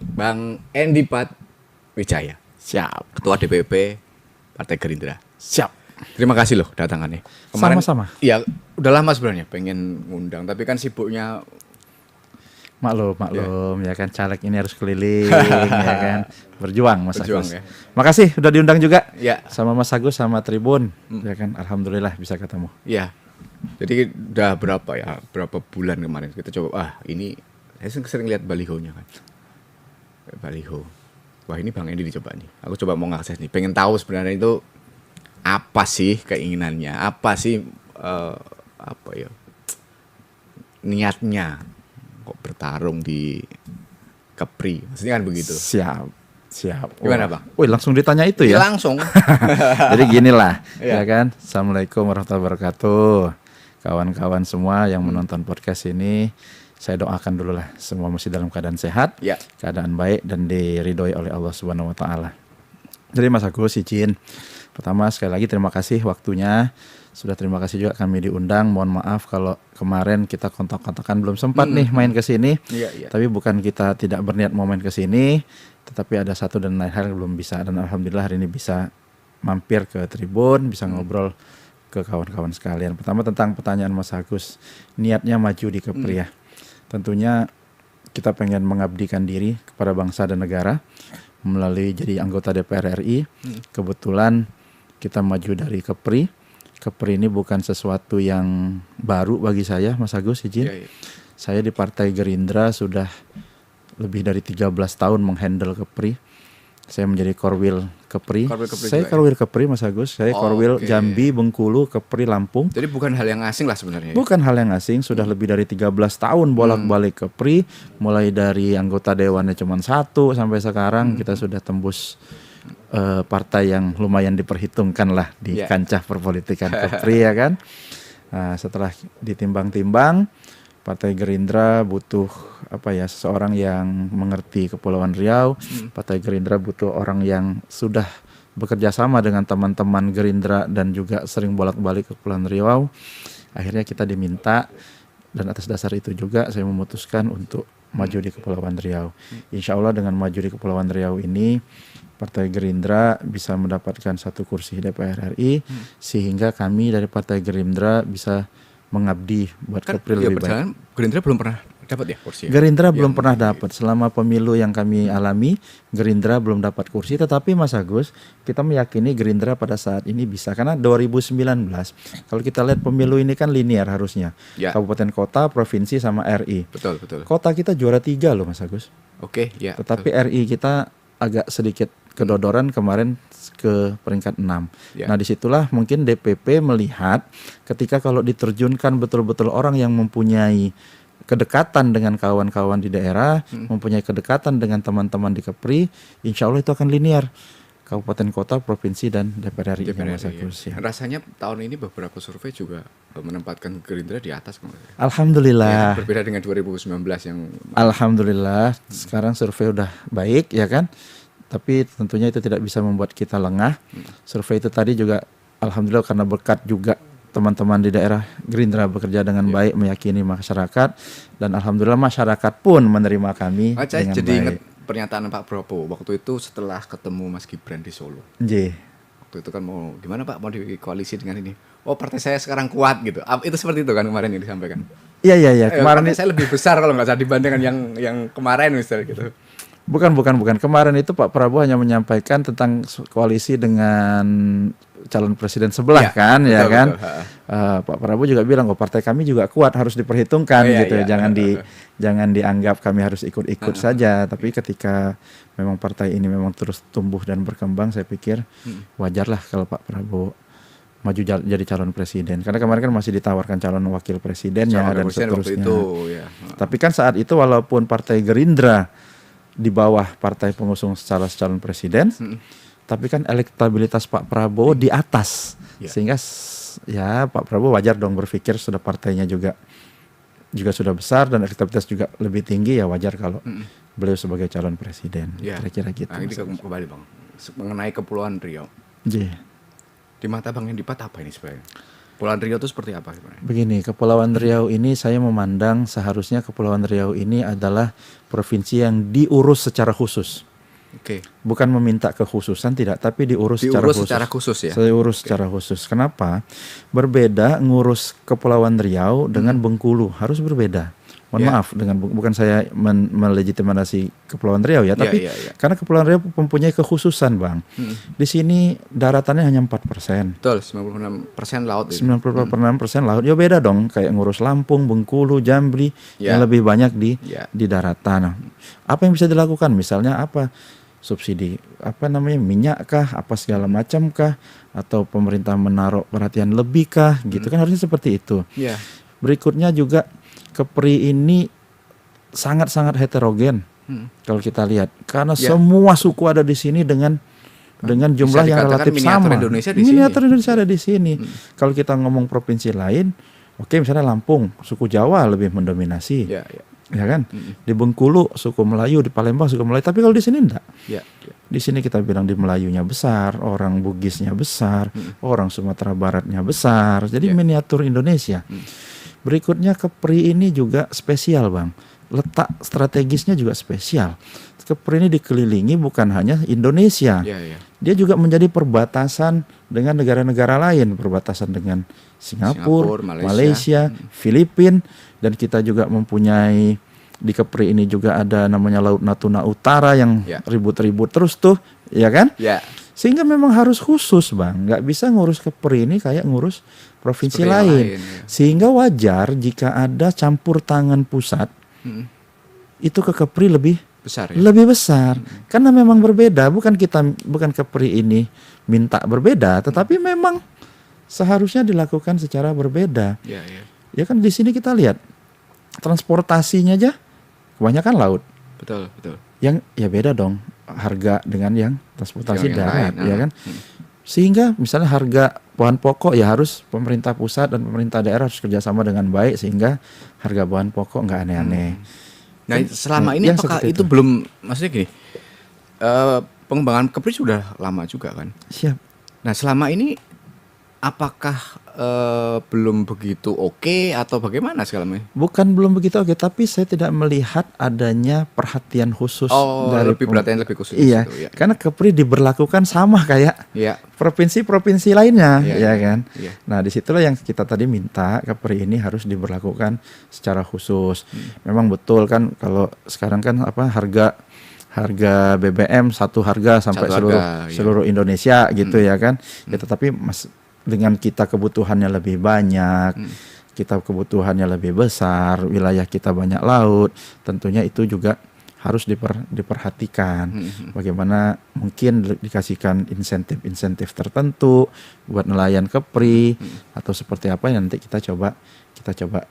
Bang Endi Pat Wijaya, Siap. Ketua DPP Partai Gerindra. Siap. Terima kasih loh datangannya. Sama-sama. Ya udah lama sebenarnya pengen ngundang, tapi kan sibuknya. Maklum ya kan, caleg ini harus keliling ya kan, berjuang Mas Berjuang, Agus. ya. Makasih udah diundang juga. Ya. Sama Mas Agus sama Tribun ya kan, alhamdulillah bisa ketemu. Ya, jadi udah berapa bulan kemarin kita coba, ini saya sering lihat balihonya kan. Baliho. Wah ini Bang Endi dicoba nih. Aku coba mau ngakses nih, pengen tahu sebenarnya itu apa sih keinginannya, apa sih niatnya kok bertarung di Kepri. Maksudnya kan begitu. Siap. Gimana, Bang? Wih, langsung ditanya itu ya. Langsung. Jadi ginilah Iya. ya kan. Assalamualaikum warahmatullahi wabarakatuh. Kawan-kawan semua yang menonton podcast ini, saya doakan dulu lah semua masih dalam keadaan sehat, Ya. keadaan baik dan diridhoi oleh Allah Subhanahu wa taala. Jadi Mas Agus izin, pertama sekali lagi terima kasih waktunya. Sudah terima kasih juga kami diundang. Mohon maaf kalau kemarin kita kontak-kontakan belum sempat nih main ke sini. Iya. Tapi bukan kita tidak berniat mau main ke sini, tetapi ada satu dan lain hal yang belum bisa, dan alhamdulillah hari ini bisa mampir ke Tribun, bisa ngobrol ke kawan-kawan sekalian. Pertama tentang pertanyaan Mas Agus, niatnya maju di Kepri ya. Tentunya kita pengen mengabdikan diri kepada bangsa dan negara melalui jadi anggota DPR RI. Kebetulan kita maju dari Kepri. Kepri ini bukan sesuatu yang baru bagi saya, Mas Agus izin. Iya. Saya di Partai Gerindra sudah lebih dari 13 tahun menghandle Kepri. Saya menjadi Korwil Kepri. Saya Korwil Kepri, Mas Agus. Saya Korwil oke. Jambi, Bengkulu, Kepri, Lampung. Jadi bukan hal yang asing lah sebenarnya. Bukan hal yang asing, sudah lebih dari 13 tahun bolak-balik Kepri. Mulai dari anggota dewannya cuma 1 sampai sekarang kita sudah tembus partai yang lumayan diperhitungkan lah di kancah perpolitikan Kepri ya kan. Nah, setelah ditimbang-timbang, Partai Gerindra butuh seseorang yang mengerti Kepulauan Riau. Partai Gerindra butuh orang yang sudah bekerja sama dengan teman-teman Gerindra dan juga sering bolak-balik ke Kepulauan Riau. Akhirnya kita diminta, dan atas dasar itu juga saya memutuskan untuk maju di Kepulauan Riau. Insya Allah dengan maju di Kepulauan Riau ini Partai Gerindra bisa mendapatkan 1 kursi DPR RI, sehingga kami dari Partai Gerindra bisa mengabdi buat Kepri lebih baik. Gerindra belum pernah dapat ya kursi. Gerindra belum pernah dapat selama pemilu yang kami alami. Gerindra belum dapat kursi, tetapi Mas Agus, kita meyakini Gerindra pada saat ini bisa, karena 2019 kalau kita lihat pemilu ini kan linear harusnya. Ya. Kabupaten kota, provinsi sama RI. Betul. Kota kita juara 3 loh Mas Agus. Oke, ya. Tetapi RI kita agak sedikit kedodoran kemarin ke peringkat 6. Ya. Nah disitulah mungkin DPP melihat ketika kalau diterjunkan betul-betul orang yang mempunyai kedekatan dengan kawan-kawan di daerah, mempunyai kedekatan dengan teman-teman di Kepri, insya Allah itu akan linear. Kabupaten kota, provinsi, dan DPR RI. Mas Agus, ya. Rasanya tahun ini beberapa survei juga menempatkan Gerindra di atas kemarin. Alhamdulillah. Ya, berbeda dengan 2019 yang. Alhamdulillah sekarang survei udah baik ya kan. Tapi tentunya itu tidak bisa membuat kita lengah. Survei itu tadi juga alhamdulillah karena berkat juga teman-teman di daerah Gerindra bekerja dengan baik, meyakini masyarakat, dan alhamdulillah masyarakat pun menerima kami Saya dengan jadi baik. ingat pernyataan Pak Prabowo waktu itu setelah ketemu Mas Gibran di Solo. J. Waktu itu kan mau gimana Pak, mau dikoalisi dengan ini. Oh partai saya sekarang kuat gitu. Itu seperti itu kan kemarin yang disampaikan. Iya. Kemarin partai saya lebih besar kalau nggak salah dibandingkan yang kemarin misalnya gitu. Bukan. Kemarin itu Pak Prabowo hanya menyampaikan tentang koalisi dengan calon presiden sebelah betul. Pak Prabowo juga bilang, partai kami juga kuat, harus diperhitungkan gitu. Jangan dianggap kami harus ikut-ikut saja. Tapi ketika memang partai ini memang terus tumbuh dan berkembang, saya pikir wajarlah kalau Pak Prabowo maju jadi calon presiden. Karena kemarin kan masih ditawarkan calon wakil presidennya dan seterusnya. Tapi kan saat itu walaupun Partai Gerindra di bawah partai pengusung secara calon presiden, tapi kan elektabilitas Pak Prabowo di atas, sehingga ya Pak Prabowo wajar dong berpikir sudah partainya juga sudah besar dan elektabilitas juga lebih tinggi, ya wajar kalau beliau sebagai calon presiden. Kira-kira gitu. Nah, ini kembali Bang mengenai Kepulauan Riau. Di mata Bang Endi Pat apa ini sebenarnya? Kepulauan Riau itu seperti apa sebenarnya? Begini, Kepulauan Riau ini saya memandang seharusnya Kepulauan Riau ini adalah provinsi yang diurus secara khusus. Oke. Bukan meminta kekhususan tidak, tapi diurus secara Diurus khusus. secara khusus ya. Saya urus secara khusus. Kenapa? Berbeda ngurus Kepulauan Riau dengan Bengkulu, harus berbeda. Mohon Ya. maaf dengan bukan saya melegitimasi Kepulauan Riau ya, tapi ya. karena Kepulauan Riau mempunyai kekhususan, Bang. Di sini daratannya hanya 4%. Betul, 96% laut itu. 96% laut. Ya beda dong kayak ngurus Lampung, Bengkulu, Jambi Ya. yang lebih banyak Ya. di daratan. Apa yang bisa dilakukan? Misalnya apa? Subsidi minyak kah, apa segala macam kah, atau pemerintah menaruh perhatian lebih kah, gitu kan harusnya seperti itu. Iya. Berikutnya juga Kepri ini sangat-sangat heterogen kalau kita lihat, karena Ya. semua suku ada di sini dengan jumlah yang dikatakan relatif miniatur sama. Indonesia di Miniatur sini. Indonesia ada di sini. Kalau kita ngomong provinsi lain, oke, misalnya Lampung, suku Jawa lebih mendominasi. Ya, ya. Ya kan? Di Bengkulu suku Melayu, di Palembang suku Melayu, tapi kalau di sini enggak. Ya, ya. Di sini kita bilang di Melayunya besar, orang Bugisnya besar, orang Sumatera Baratnya besar. Jadi Ya. miniatur Indonesia. Berikutnya Kepri ini juga spesial, Bang. Letak strategisnya juga spesial. Kepri ini dikelilingi bukan hanya Indonesia. Ya, ya. Dia juga menjadi perbatasan dengan negara-negara lain, perbatasan dengan Singapura, Malaysia, Filipina, dan kita juga mempunyai di Kepri ini juga ada namanya Laut Natuna Utara yang Ya. ribut-ribut terus tuh, ya kan? Ya. Sehingga memang harus khusus, Bang. Nggak bisa ngurus Kepri ini kayak ngurus provinsi Seperti yang lain. lain, ya. Sehingga wajar jika ada campur tangan pusat itu ke Kepri lebih Besar ya. lebih besar. Karena memang berbeda, bukan Kepri ini minta berbeda, tetapi memang seharusnya dilakukan secara berbeda. Ya, ya. Ya kan di sini kita lihat transportasinya aja kebanyakan laut. Betul, betul. Yang ya beda dong harga dengan yang transportasi Yang darat, lain, ya kan? Sehingga misalnya harga bahan pokok ya harus pemerintah pusat dan pemerintah daerah harus kerjasama dengan baik sehingga harga bahan pokok nggak aneh-aneh. Nah, selama ini yang apakah seperti itu belum, maksudnya gini, pengembangan Kepri sudah lama juga kan? Siap. Nah, selama ini apakah belum begitu oke atau bagaimana segala macam? Bukan belum begitu oke, tapi saya tidak melihat adanya perhatian khusus dari lebih perhatian lebih khusus. Iya, di situ, ya. karena Kepri diberlakukan sama kayak Ya, provinsi-provinsi lainnya, Iya, ya iya, kan. iya. Nah, disitulah yang kita tadi minta Kepri ini harus diberlakukan secara khusus. Memang betul kan kalau sekarang kan harga BBM satu harga sampai Satu harga, iya. seluruh Indonesia gitu ya kan. Ya, tetapi dengan kita kebutuhannya lebih banyak, kita kebutuhannya lebih besar, wilayah kita banyak laut, tentunya itu juga harus diperhatikan. Bagaimana mungkin dikasihkan insentif tertentu buat nelayan Kepri atau seperti apa yang nanti kita coba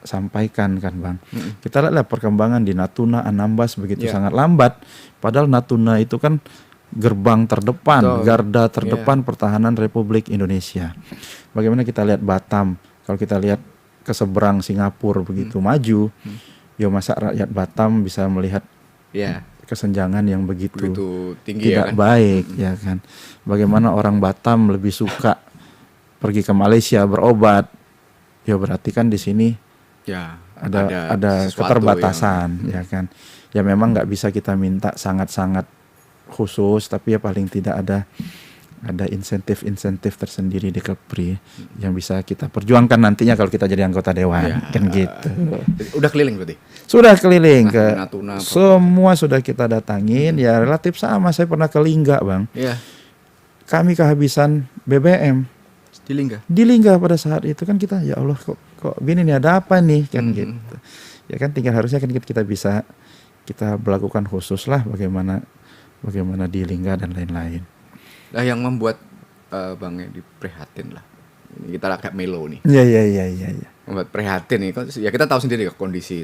sampaikan kan, Bang. Kita lihat perkembangan di Natuna, Anambas begitu Yeah. sangat lambat, padahal Natuna itu kan gerbang terdepan, Betul. garda terdepan pertahanan Republik Indonesia. Bagaimana kita lihat Batam, kalau kita lihat ke seberang Singapura begitu maju, ya masa rakyat Batam bisa melihat ya. kesenjangan yang begitu Tinggi ya tidak kan? baik, ya kan. Bagaimana orang Batam lebih suka pergi ke Malaysia berobat, ya berarti kan di sini Ya, ada sesuatu keterbatasan, ya kan. Ya memang nggak bisa kita minta sangat-sangat khusus, tapi ya paling tidak ada insentif tersendiri di Kepri yang bisa kita perjuangkan nantinya kalau kita jadi anggota dewan, Ya. kan gitu. Udah keliling berarti? Sudah keliling ke Natuna, semua sudah kita datangin, ya relatif sama. Saya pernah ke Lingga, Bang. Iya. Kami kehabisan BBM Di Lingga. di Lingga pada saat itu kan kita, ya Allah kok gini nih, ada apa nih kan gitu. Ya kan tinggal harusnya kan kita bisa kita berlakukan khusus lah bagaimana di Lingga dan lain-lain. Nah, yang membuat Bang Edi prihatin lah. Ini kita agak melo nih. Iya. Membuat prihatin nih. Ya kita tahu sendiri kondisi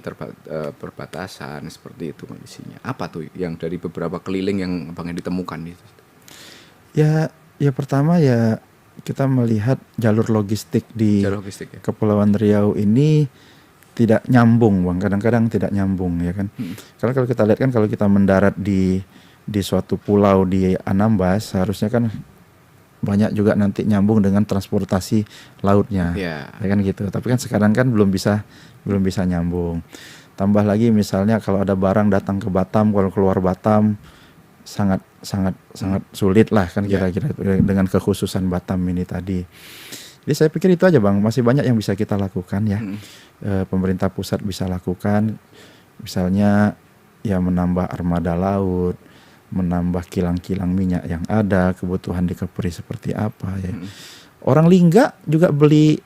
perbatasan seperti itu kondisinya. Apa tuh yang dari beberapa keliling yang Bang Edi temukan itu? Ya pertama ya kita melihat jalur logistik di Jalur logistik ya. Kepulauan Riau ini tidak nyambung, Bang. Kadang-kadang tidak nyambung, ya kan. Karena kalau kita lihat kan kalau kita mendarat di suatu pulau di Anambas, harusnya kan banyak juga nanti nyambung dengan transportasi lautnya, Ya. ya kan gitu. Tapi kan sekarang kan belum bisa nyambung. Tambah lagi misalnya kalau ada barang datang ke Batam, kalau keluar Batam sangat sulit lah kan kira-kira dengan kekhususan Batam ini tadi. Jadi saya pikir itu aja Bang, masih banyak yang bisa kita lakukan ya. Pemerintah pusat bisa lakukan, misalnya ya menambah armada laut, menambah kilang-kilang minyak yang ada, kebutuhan di Kepri seperti apa ya. Orang Lingga juga beli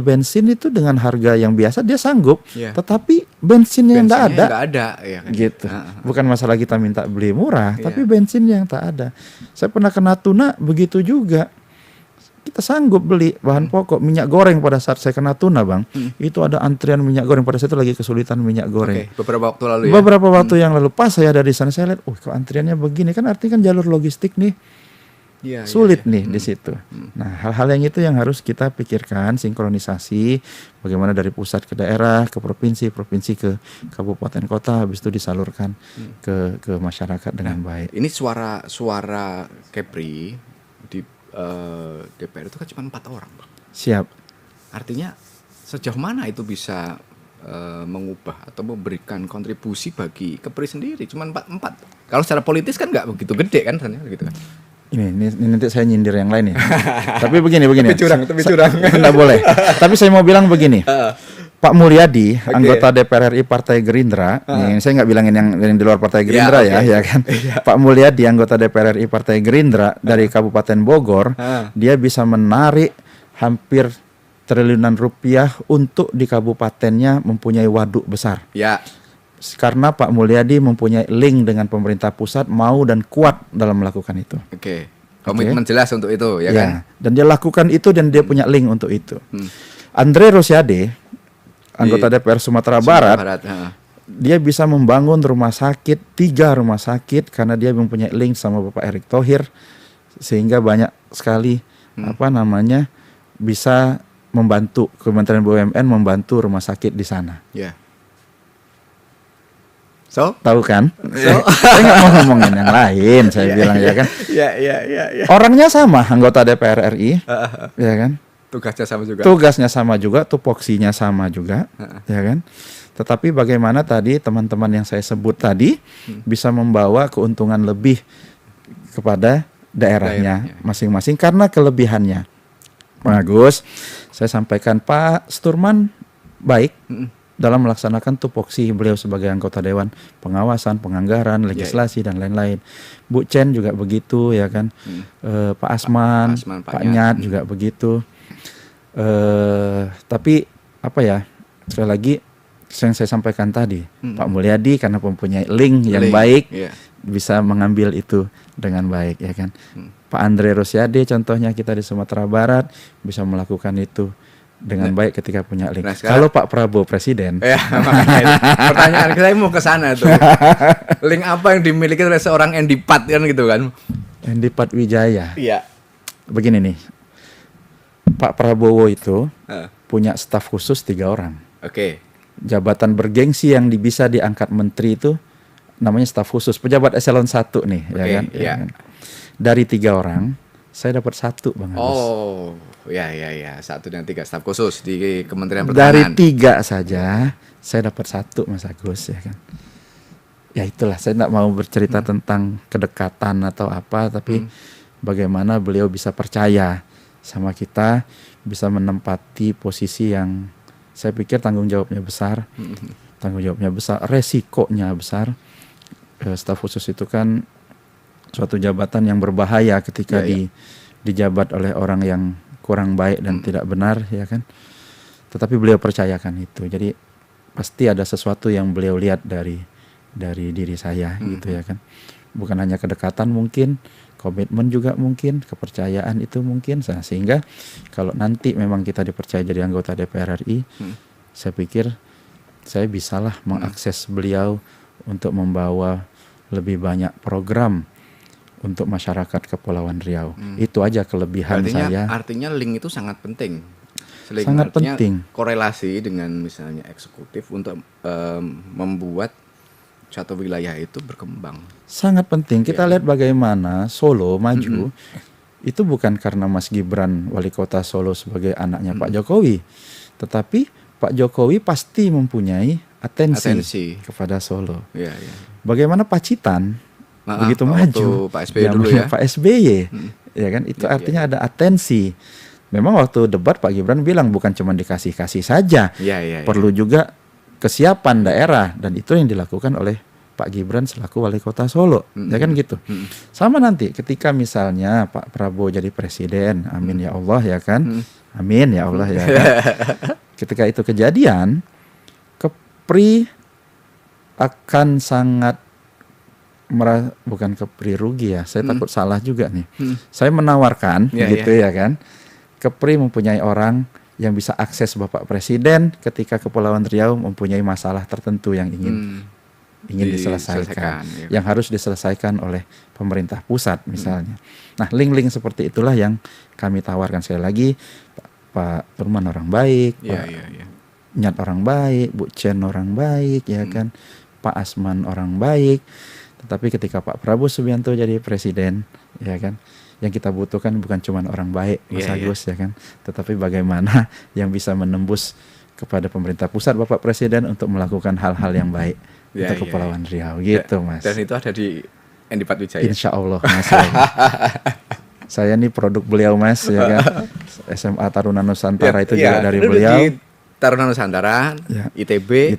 bensin itu dengan harga yang biasa dia sanggup, tetapi bensinnya yang nggak ada ya kan? Gitu. Bukan masalah kita minta beli murah, tapi bensinnya yang tak ada. Saya pernah ke Natuna begitu juga. Kita sanggup beli bahan pokok minyak goreng pada saat saya ke Natuna Bang. Itu ada antrian minyak goreng pada saat itu lagi kesulitan minyak goreng. Beberapa waktu lalu ya. Beberapa waktu yang lalu pas saya ada di sana saya lihat, kok antriannya begini kan artinya kan jalur logistik nih. Sulit nih di situ. Nah, hal-hal yang itu yang harus kita pikirkan, sinkronisasi bagaimana dari pusat ke daerah, ke provinsi, provinsi ke kabupaten kota, habis itu disalurkan ke masyarakat dengan baik. Ini suara Kepri di DPR itu kan cuma 4 orang. Siap. Artinya sejauh mana itu bisa mengubah atau memberikan kontribusi bagi Kepri sendiri? Cuma 4. Kalau secara politis kan nggak begitu gede kan, gitu kan? Ini nanti saya nyindir yang lain ya. Tapi begini. Tapi curang. Nggak boleh. Tapi saya mau bilang begini. Pak Mulyadi, anggota DPR RI Partai Gerindra, nih, saya nggak bilangin yang di luar Partai Gerindra ya kan. Pak Mulyadi, anggota DPR RI Partai Gerindra dari Kabupaten Bogor, dia bisa menarik hampir triliunan rupiah untuk di kabupatennya mempunyai waduk besar. Ya. Karena Pak Mulyadi mempunyai link dengan pemerintah pusat, mau dan kuat dalam melakukan itu. Komitmen jelas untuk itu, ya kan? Dan dia lakukan itu dan dia punya link untuk itu. Andre Rosiade, anggota DPR Sumatera Barat, dia bisa membangun rumah sakit, 3 rumah sakit karena dia mempunyai link sama Bapak Erick Thohir, sehingga banyak sekali bisa membantu Kementerian BUMN membantu rumah sakit di sana. Tahu kan? Saya nggak mau ngomongin yang lain, saya bilang ya kan. Orangnya sama, anggota DPR RI, ya kan. Tugasnya sama juga, tupoksinya sama juga, ya kan. Tetapi bagaimana tadi teman-teman yang saya sebut tadi bisa membawa keuntungan lebih kepada daerahnya masing-masing karena kelebihannya. Bagus, saya sampaikan Pak Sturman baik dalam melaksanakan tupoksi beliau sebagai anggota Dewan Pengawasan, Penganggaran, Legislasi dan lain-lain. Bu Chen juga begitu ya kan. Pak Asman, Pak Nyat juga begitu. Tapi apa ya, sekali lagi yang saya sampaikan tadi, Pak Mulyadi karena mempunyai link yang baik bisa mengambil itu dengan baik ya kan. Pak Andre Rosiade contohnya kita di Sumatera Barat bisa melakukan itu dengan baik ketika punya link. Kalau Pak Prabowo presiden, pertanyaan saya mau ke sana tuh. Link apa yang dimiliki oleh seorang Andy Pat kan gitu kan? Andy Pat Wijaya. Iya. Begini nih, Pak Prabowo itu punya staf khusus 3 orang. Jabatan bergengsi yang bisa diangkat menteri itu namanya staf khusus, pejabat eselon 1 nih, ya kan? Dari 3 orang, saya dapat 1 Bang Agus. Ya, 1 dan 3 staf khusus di Kementerian Pertahanan. Dari 3 saja, saya dapat 1 Mas Agus ya kan. Ya itulah, saya tidak mau bercerita tentang kedekatan atau apa, tapi bagaimana beliau bisa percaya sama kita, bisa menempati posisi yang saya pikir tanggung jawabnya besar, resikonya besar. Staf khusus itu kan suatu jabatan yang berbahaya ketika dijabat oleh orang yang kurang baik dan tidak benar ya kan. Tetapi beliau percayakan itu. Jadi pasti ada sesuatu yang beliau lihat dari diri saya gitu ya kan. Bukan hanya kedekatan mungkin, komitmen juga mungkin, kepercayaan itu mungkin. Sehingga kalau nanti memang kita dipercaya jadi anggota DPR RI, saya pikir saya bisalah mengakses beliau untuk membawa lebih banyak program untuk masyarakat Kepulauan Riau. Itu aja kelebihan saya. Artinya link itu sangat penting. Sangat penting. Korelasi dengan misalnya eksekutif untuk membuat suatu wilayah itu berkembang. Sangat penting. Kita lihat bagaimana Solo maju. itu bukan karena Mas Gibran wali kota Solo sebagai anaknya Pak Jokowi, tetapi Pak Jokowi pasti mempunyai atensi kepada Solo. Iya, iya. Bagaimana Pacitan begitu waktu maju Pak SBY dulu ya. Pak SBY, ya kan, itu artinya ada atensi. Memang waktu debat Pak Gibran bilang bukan cuma dikasih-kasih saja, perlu juga kesiapan daerah, dan itu yang dilakukan oleh Pak Gibran selaku wali kota Solo, ya kan gitu. Sama nanti ketika misalnya Pak Prabowo jadi presiden, amin ya Allah ya kan, amin ya Allah ya kan. Ketika itu kejadian, Kepri akan sangat bukan Kepri rugi ya, saya takut salah juga nih. Saya menawarkan gitu ya kan, Kepri mempunyai orang yang bisa akses Bapak Presiden ketika Kepulauan Riau mempunyai masalah tertentu yang ingin diselesaikan, yang harus diselesaikan oleh pemerintah pusat misalnya. Nah, link-link seperti itulah yang kami tawarkan. Sekali lagi, Pak Turman orang baik, Pak Nyat orang baik, Bu Chen orang baik, ya kan, Pak Asman orang baik. Tetapi ketika Pak Prabowo Subianto jadi presiden, ya kan, yang kita butuhkan bukan cuma orang baik, Mas Agus, ya kan, tetapi bagaimana yang bisa menembus kepada pemerintah pusat Bapak Presiden untuk melakukan hal-hal yang baik untuk Kepulauan Riau, gitu Mas. Dan itu ada di Endi Patwijaya. Insya Allah Mas. Saya nih produk beliau Mas, ya kan. SMA Taruna Nusantara itu juga dari beliau. Di Taruna Nusantara, ITB,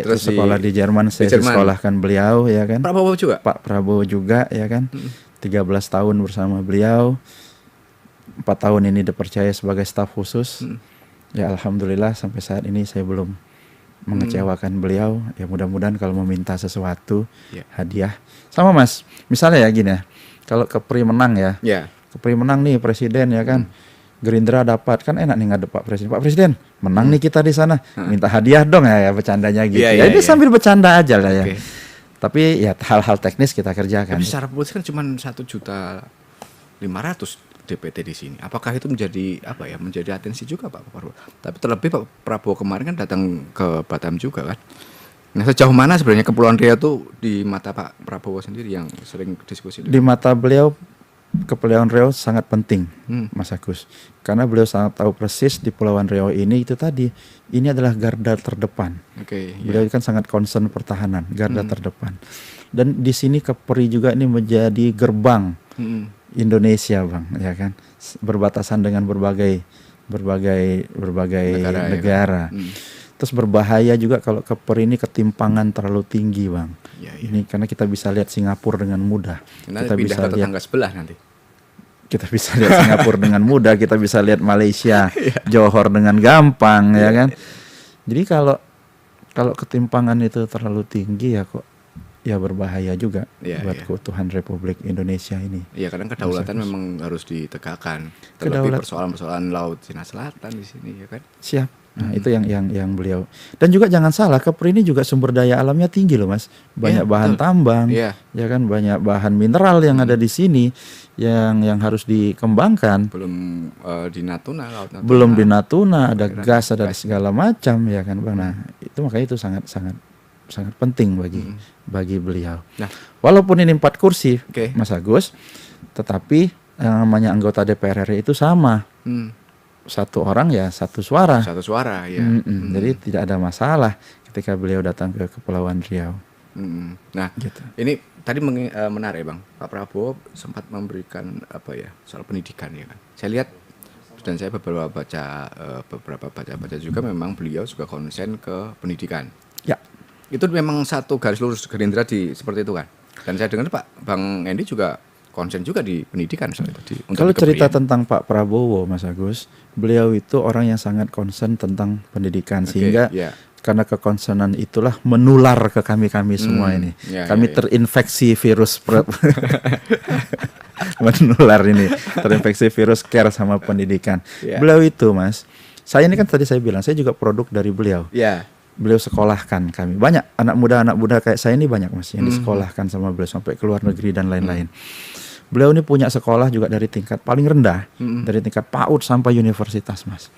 terus sekolah di Jerman, saya disekolahkan beliau, ya kan. Prabowo juga. Pak Prabowo juga, ya kan. 13 tahun bersama beliau. 4 tahun ini dipercaya sebagai staf khusus. Ya alhamdulillah sampai saat ini saya belum mengecewakan beliau. Ya mudah-mudahan kalau meminta sesuatu hadiah. Sama Mas, misalnya ya gini ya, kalau Kepri menang ya, Kepri menang nih presiden ya kan, Gerindra dapat, kan enak nih ngadep Pak Presiden menang nih kita di sana, minta hadiah dong ya, bercandanya gitu. Ini sambil bercanda aja lah ya. Tapi ya hal-hal teknis kita kerjakan. Tapi secara politik kan cuma 1.500.000 DPT di sini. Apakah itu menjadi menjadi atensi juga Pak Prabowo? Tapi terlebih Pak Prabowo kemarin kan datang ke Batam juga kan. Nah, sejauh mana sebenarnya Kepulauan Riau itu di mata Pak Prabowo sendiri yang sering diskusi? Di mata beliau Kepulauan Riau sangat penting, Mas Agus. Karena beliau sangat tahu persis di Kepulauan Riau ini itu tadi, ini adalah garda terdepan. Beliau kan sangat concern pertahanan, garda terdepan. Dan di sini Kepri juga ini menjadi gerbang Indonesia, Bang, ya kan. Berbatasan dengan berbagai negara. Terus berbahaya juga kalau Kepri ini ketimpangan terlalu tinggi, Bang. Ini karena kita bisa lihat Singapura dengan mudah. Kita bisa lihat tetangga sebelah nanti. Kita bisa lihat Singapura dengan mudah, kita bisa lihat Malaysia, Johor dengan gampang, ya kan. Jadi kalau ketimpangan itu terlalu tinggi ya kok ya berbahaya juga buat keutuhan Republik Indonesia ini. Iya, kadang kedaulatan memang harus ditegakkan. Terlebih persoalan-persoalan Laut Cina Selatan di sini, ya kan. Siap. Nah, itu yang beliau. Dan juga jangan salah, Kepri ini juga sumber daya alamnya tinggi loh, Mas. Banyak bahan tambang, ya kan, banyak bahan mineral yang ada di sini yang harus dikembangkan. Belum di Natuna, Laut Natuna. Belum di Natuna, ada gas, ada segala macam, ya kan, Bang. Nah, itu makanya itu sangat penting bagi beliau. Nah, walaupun ini 4 kursi, Mas Agus, tetapi yang namanya anggota DPR RI itu sama. Satu orang ya satu suara. Satu suara, ya. Jadi tidak ada masalah ketika beliau datang ke Kepulauan Riau. Nah, gitu. Ini tadi menarik, Bang. Pak Prabowo sempat memberikan soal pendidikan, ya kan. Saya lihat dan saya beberapa baca juga, memang beliau juga konsen ke pendidikan. Ya. Itu memang satu garis lurus Gerindra seperti itu kan. Dan saya dengar Pak Bang Endi juga konsen juga di pendidikan soal itu. Kalau cerita tentang Pak Prabowo, Mas Agus, beliau itu orang yang sangat konsen tentang pendidikan, sehingga karena kekonsenan itulah menular ke kami semua ini. Kami terinfeksi virus menular ini, terinfeksi virus care sama pendidikan. Beliau itu, Mas, saya ini kan tadi saya bilang saya juga produk dari beliau. Beliau sekolahkan kami. Banyak anak muda kayak saya ini banyak, Mas, yang disekolahkan sama beliau sampai ke luar negeri dan lain-lain. Beliau ini punya sekolah juga dari tingkat paling rendah, dari tingkat PAUD sampai universitas, Mas.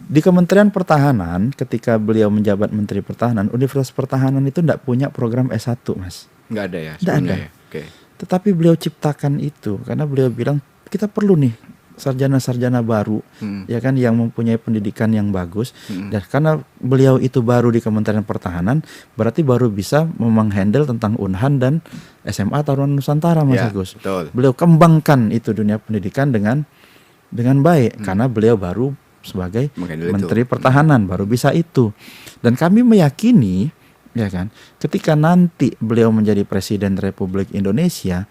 Di Kementerian Pertahanan, ketika beliau menjabat Menteri Pertahanan, Universitas Pertahanan itu tidak punya program S1, Mas. Nggak ada ya? Nggak ada. Tetapi beliau ciptakan itu, karena beliau bilang kita perlu nih sarjana-sarjana baru, ya kan, yang mempunyai pendidikan yang bagus. Dan karena beliau itu baru di Kementerian Pertahanan, berarti baru bisa menghandle tentang Unhan dan SMA Tarunan Nusantara, Mas Ya, Agus. betul. Beliau kembangkan itu dunia pendidikan dengan baik, karena beliau baru sebagai Menghandle Menteri itu. Pertahanan baru bisa itu. Dan kami meyakini, ya kan, ketika nanti beliau menjadi Presiden Republik Indonesia,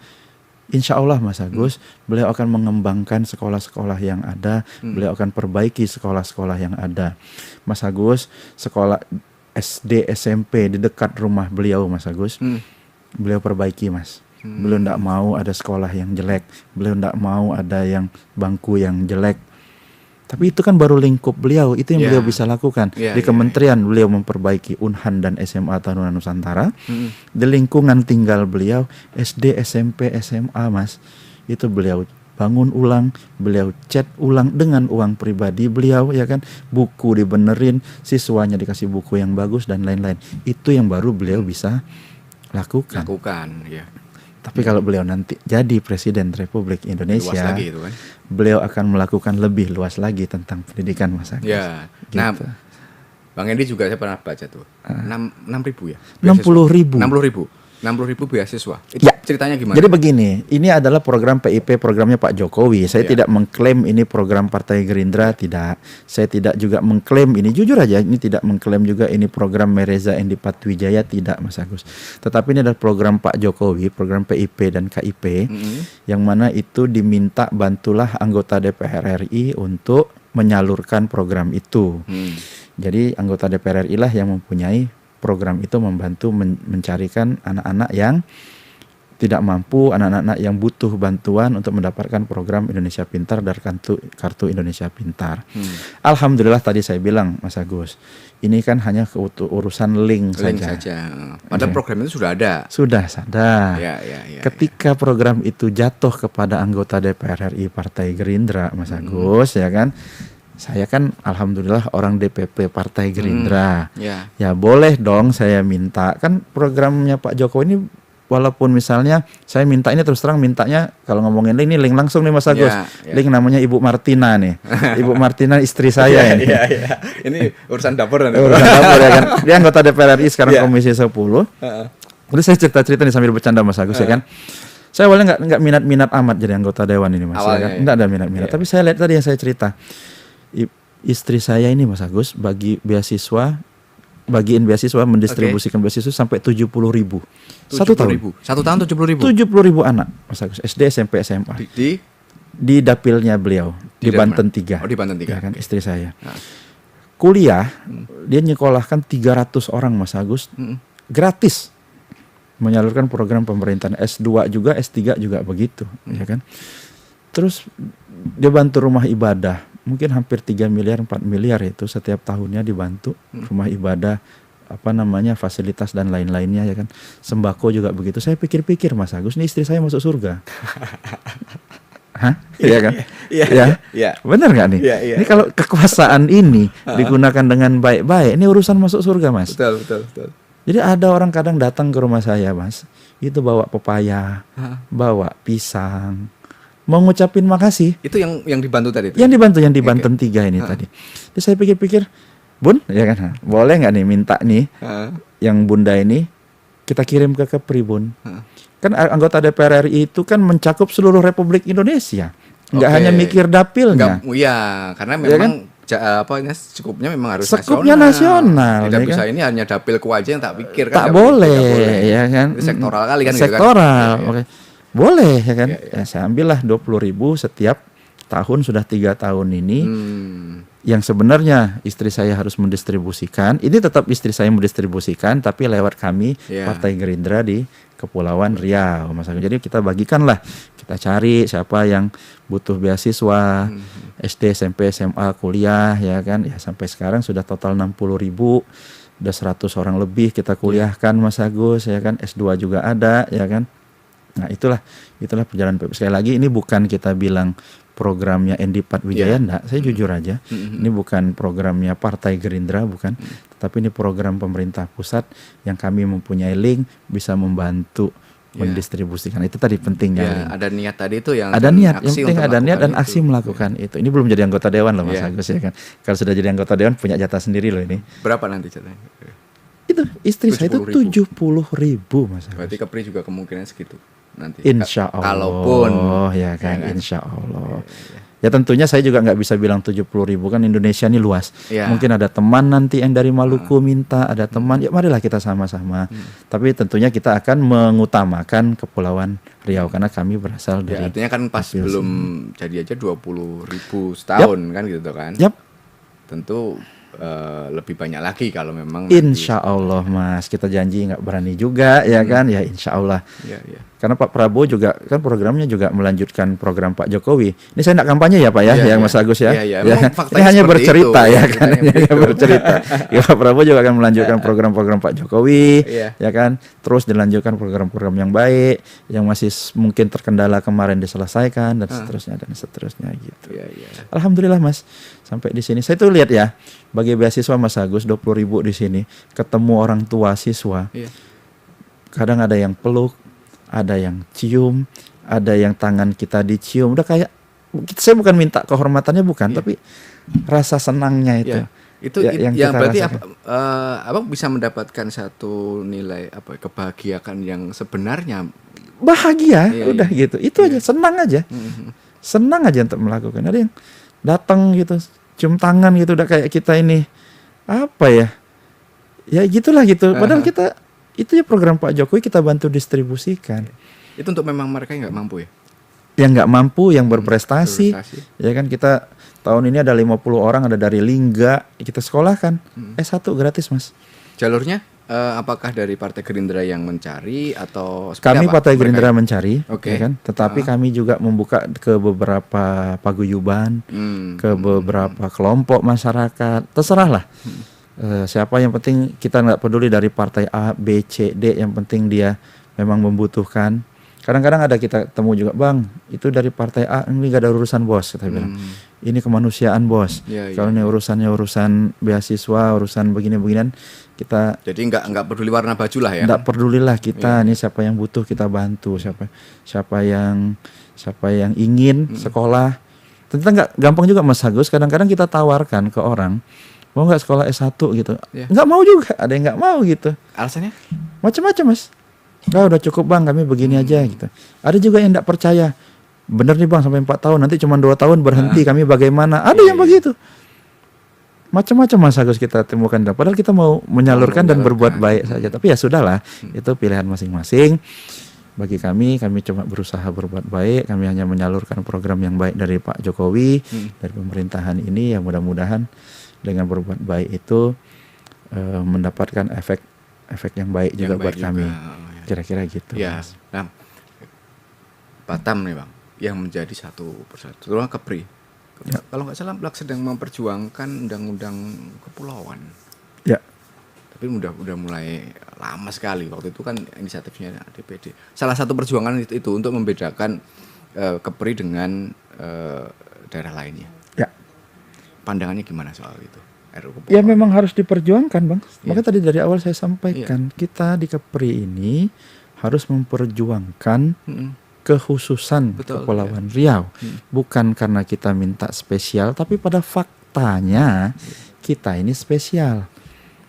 insya Allah Mas Agus, beliau akan mengembangkan sekolah-sekolah yang ada, beliau akan perbaiki sekolah-sekolah yang ada. Mas Agus, sekolah SD, SMP di dekat rumah beliau, Mas Agus, beliau perbaiki, Mas. Beliau tidak mau ada sekolah yang jelek, beliau tidak mau ada yang bangku yang jelek. Tapi itu kan baru lingkup beliau, itu yang beliau bisa lakukan. Di kementerian beliau memperbaiki Unhan dan SMA Tarunan Nusantara. Di lingkungan tinggal beliau SD, SMP, SMA, Mas, itu beliau bangun ulang, beliau cat ulang dengan uang pribadi beliau, ya kan, buku dibenerin, siswanya dikasih buku yang bagus dan lain-lain. Itu yang baru beliau bisa lakukan. Ya. Tapi kalau beliau nanti jadi Presiden Republik Indonesia, Luas lagi itu kan. Beliau akan melakukan lebih luas lagi tentang pendidikan, Mas Agus. Ya. Gitu. Nah, Bang Endi juga saya pernah baca tuh. 6.000 ya? 60.000. 60.000 beasiswa. Itu Ya. ceritanya gimana? Jadi begini, ini adalah program PIP, programnya Pak Jokowi. Saya tidak mengklaim ini program Partai Gerindra, tidak. Saya tidak juga mengklaim ini, jujur aja, ini tidak mengklaim juga ini program Mereza Endi Patwijaya, tidak, Mas Agus. Tetapi ini adalah program Pak Jokowi, program PIP dan KIP, yang mana itu diminta bantulah anggota DPR RI untuk menyalurkan program itu. Jadi anggota DPR RI lah yang mempunyai program itu, membantu mencarikan anak-anak yang tidak mampu, anak-anak yang butuh bantuan untuk mendapatkan program Indonesia Pintar dari kartu Indonesia Pintar. Alhamdulillah tadi saya bilang, Mas Agus, ini kan hanya urusan link saja. Padahal program itu sudah ada. Sudah ada. Ya. Ketika program itu jatuh kepada anggota DPR RI Partai Gerindra, Mas Agus, ya kan, saya kan alhamdulillah orang DPP Partai Gerindra. Ya boleh dong saya minta. Kan programnya Pak Jokowi ini, walaupun misalnya saya minta ini, terus terang mintanya kalau ngomongin link, ini link langsung nih Mas Agus. Link namanya Ibu Martina nih. Ibu Martina istri saya ini. Ini urusan dapur kan. Urusan dapur, ya kan. Dia anggota DPR RI sekarang Komisi 10. Terus saya cerita-cerita nih sambil bercanda, Mas Agus, ya kan. Saya awalnya nggak minat-minat amat jadi anggota dewan ini, Mas. Ya kan? Nggak ada minat-minat. Tapi saya lihat tadi yang saya cerita, istri saya ini, Mas Agus, bagiin beasiswa, mendistribusikan beasiswa sampai 70.000 satu tahun. 70.000 anak, Mas Agus, SD, SMP, SMA. Di dapilnya beliau di Banten 3. Di Banten 3. Ya kan, istri saya. Kuliah, dia nyekolahkan 300 orang, Mas Agus, gratis, menyalurkan program pemerintahan. S2 juga, S3 juga begitu, ya kan. Terus dia bantu rumah ibadah, mungkin hampir 3 miliar, 4 miliar itu setiap tahunnya dibantu rumah ibadah, fasilitas dan lain-lainnya, ya kan. Sembako juga begitu. Saya pikir-pikir, Mas Agus, ini istri saya masuk surga. Hah? Iya kan? Iya. Benar nggak nih? Ini kalau kekuasaan ini digunakan dengan baik-baik, ini urusan masuk surga, Mas. Betul. Jadi ada orang kadang datang ke rumah saya, Mas, itu bawa pepaya, bawa pisang, mau ngucapin makasih. Itu yang dibantu tadi? Yang di Banten 3 ini tadi. Terus saya pikir-pikir, Bun, ya kan, boleh nggak nih minta nih yang Bunda ini kita kirim ke Kepri, Bun. Kan anggota DPR RI itu kan mencakup seluruh Republik Indonesia, nggak hanya mikir dapilnya. Iya, karena memang ya kan? Cukupnya memang harus sekupnya nasional. Tidak ya bisa kan? ini hanya dapilku aja yang tak pikir kan. Tak boleh, ya kan? Itu sektoral kali kan. Sektoral, gitu kan? oke. Boleh, ya kan? Ya, saya ambillah 20.000 setiap tahun, sudah 3 tahun ini. Yang sebenarnya istri saya harus mendistribusikan. Ini tetap istri saya mendistribusikan, tapi lewat kami Partai Gerindra di Kepulauan Riau, Mas Agus. Jadi kita bagikanlah, kita cari siapa yang butuh beasiswa, SD, SMP, SMA, kuliah, ya kan. Ya sampai sekarang sudah total 60.000, udah 100 orang lebih kita kuliahkan, Mas Agus, ya kan. S2 juga ada, ya kan. Nah itulah perjalanan PIP. Sekali lagi, ini bukan kita bilang programnya Endi Patwijaya, enggak. Saya jujur aja, ini bukan programnya Partai Gerindra, bukan. Tetapi ini program pemerintah pusat yang kami mempunyai link, bisa membantu mendistribusikan. Itu tadi pentingnya. Ya, ada niat tadi itu yang Ada dan niat, yang aksi penting untuk ada niat dan melakukan aksi itu. melakukan itu. Ini belum jadi anggota dewan loh Mas Iya. Agus ya kan. Kalau sudah jadi anggota dewan punya jatah sendiri loh ini. Berapa nanti jatahnya? Itu istri saya itu 70.000 Mas Agus. Berarti Kepri juga kemungkinan segitu nanti. Insya Allah. Kalaupun ya kan, ya kan? insya Allah. Ya tentunya saya juga nggak bisa bilang 70.000 kan Indonesia ini luas. Ya. Mungkin ada teman nanti yang dari Maluku minta, ada teman. Ya marilah kita sama-sama. Tapi tentunya kita akan mengutamakan Kepulauan Riau karena kami berasal Ya, dari. artinya kan pas Hasil belum jadi aja 20.000 setahun kan gitu kan. Yap. Tentu lebih banyak lagi kalau memang nanti. Insya Allah Mas, kita janji nggak berani juga ya kan, ya Insya Allah. Ya, ya. Karena Pak Prabowo juga kan programnya juga melanjutkan program Pak Jokowi. Ini saya nggak kampanye ya Pak ya, Iya, yang iya. Mas Agus ya. Iya, iya. Ya. Emang Ini faktanya hanya seperti bercerita itu. ya kan, Faktanya ini hanya begitu. bercerita. Ya Pak Prabowo juga akan melanjutkan program-program Pak Jokowi, Iya. ya kan. Terus dilanjutkan program-program yang baik, yang masih mungkin terkendala kemarin diselesaikan dan seterusnya gitu. Iya, iya. Alhamdulillah Mas, sampai di sini. Saya tuh lihat ya, bagi beasiswa Mas Agus 20.000 di sini, ketemu orang tua siswa. Iya. Kadang ada yang peluk, ada yang cium, ada yang tangan kita dicium. Udah kayak saya bukan minta kehormatannya bukan, tapi rasa senangnya itu. Ya, itu Ya, yang yang kita berarti rasakan. abang bisa mendapatkan satu nilai kebahagiaan yang sebenarnya. Bahagia, Iya, udah iya. gitu. Itu aja, senang aja. Senang aja untuk melakukan. Ada yang datang gitu, cium tangan gitu, udah kayak kita ini apa ya? Ya gitulah gitu. Padahal kita itu ya program Pak Jokowi kita bantu distribusikan. Itu untuk memang mereka yang nggak mampu ya. Yang nggak mampu, yang berprestasi, Berprestasi. ya kan kita tahun ini ada 50 orang, ada dari Lingga, kita sekolahkan S1 gratis Mas. Jalurnya apakah dari Partai Gerindra yang mencari atau seperti Kami apa Partai mereka? Gerindra mencari, Oke. ya kan. Tetapi kami juga membuka ke beberapa paguyuban, ke beberapa kelompok masyarakat, terserah lah. Siapa yang penting kita nggak peduli dari partai A, B, C, D, yang penting dia memang membutuhkan. Kadang-kadang ada kita temu juga, Bang, itu dari partai A, ini nggak ada urusan bos, kita bilang. Ini kemanusiaan bos. Iya, Kalau ini urusannya urusan beasiswa, urusan begini-beginian, kita Jadi nggak peduli warna baju lah ya. nggak pedulilah kita nih siapa yang butuh kita bantu, siapa yang ingin sekolah. Ternyata nggak gampang juga Mas Agus. Kadang-kadang kita tawarkan ke orang, mau nggak sekolah S1 gitu, Iya. nggak mau juga. Ada yang nggak mau gitu, Alasannya? macam-macam Mas. Nggak, udah cukup Bang, kami begini aja gitu. Ada juga yang nggak percaya. Bener nih Bang, sampai 4 tahun, nanti cuma 2 tahun berhenti, kami bagaimana? Ada yang begitu. Macam-macam Mas Agus kita temukan. Padahal kita mau menyalurkan dan berbuat baik saja. Tapi ya sudahlah, itu pilihan masing-masing. Bagi kami cuma berusaha berbuat baik. Kami hanya menyalurkan program yang baik dari Pak Jokowi, dari pemerintahan ini. Ya mudah-mudahan dengan berbuat baik itu mendapatkan efek yang baik juga Yang buat baik kami. juga. Oh, ya. Kira-kira gitu. Ya, Mas. nah, Batam nih Bang, yang menjadi satu persatu. Terutama Kepri. Ya. Kalau nggak salah Blak sedang memperjuangkan undang-undang kepulauan. Ya. Tapi udah mulai lama sekali. Waktu itu kan inisiatifnya DPD. Salah satu perjuangan itu untuk membedakan Kepri dengan daerah lainnya. Ya. Pandangannya gimana soal itu? RUU Ya kepulauan. memang harus diperjuangkan Bang. Iya. Maka tadi dari awal saya sampaikan, kita di Kepri ini harus memperjuangkan kekhususan Betul, Kepulauan Riau. Bukan karena kita minta spesial, tapi pada faktanya kita ini spesial.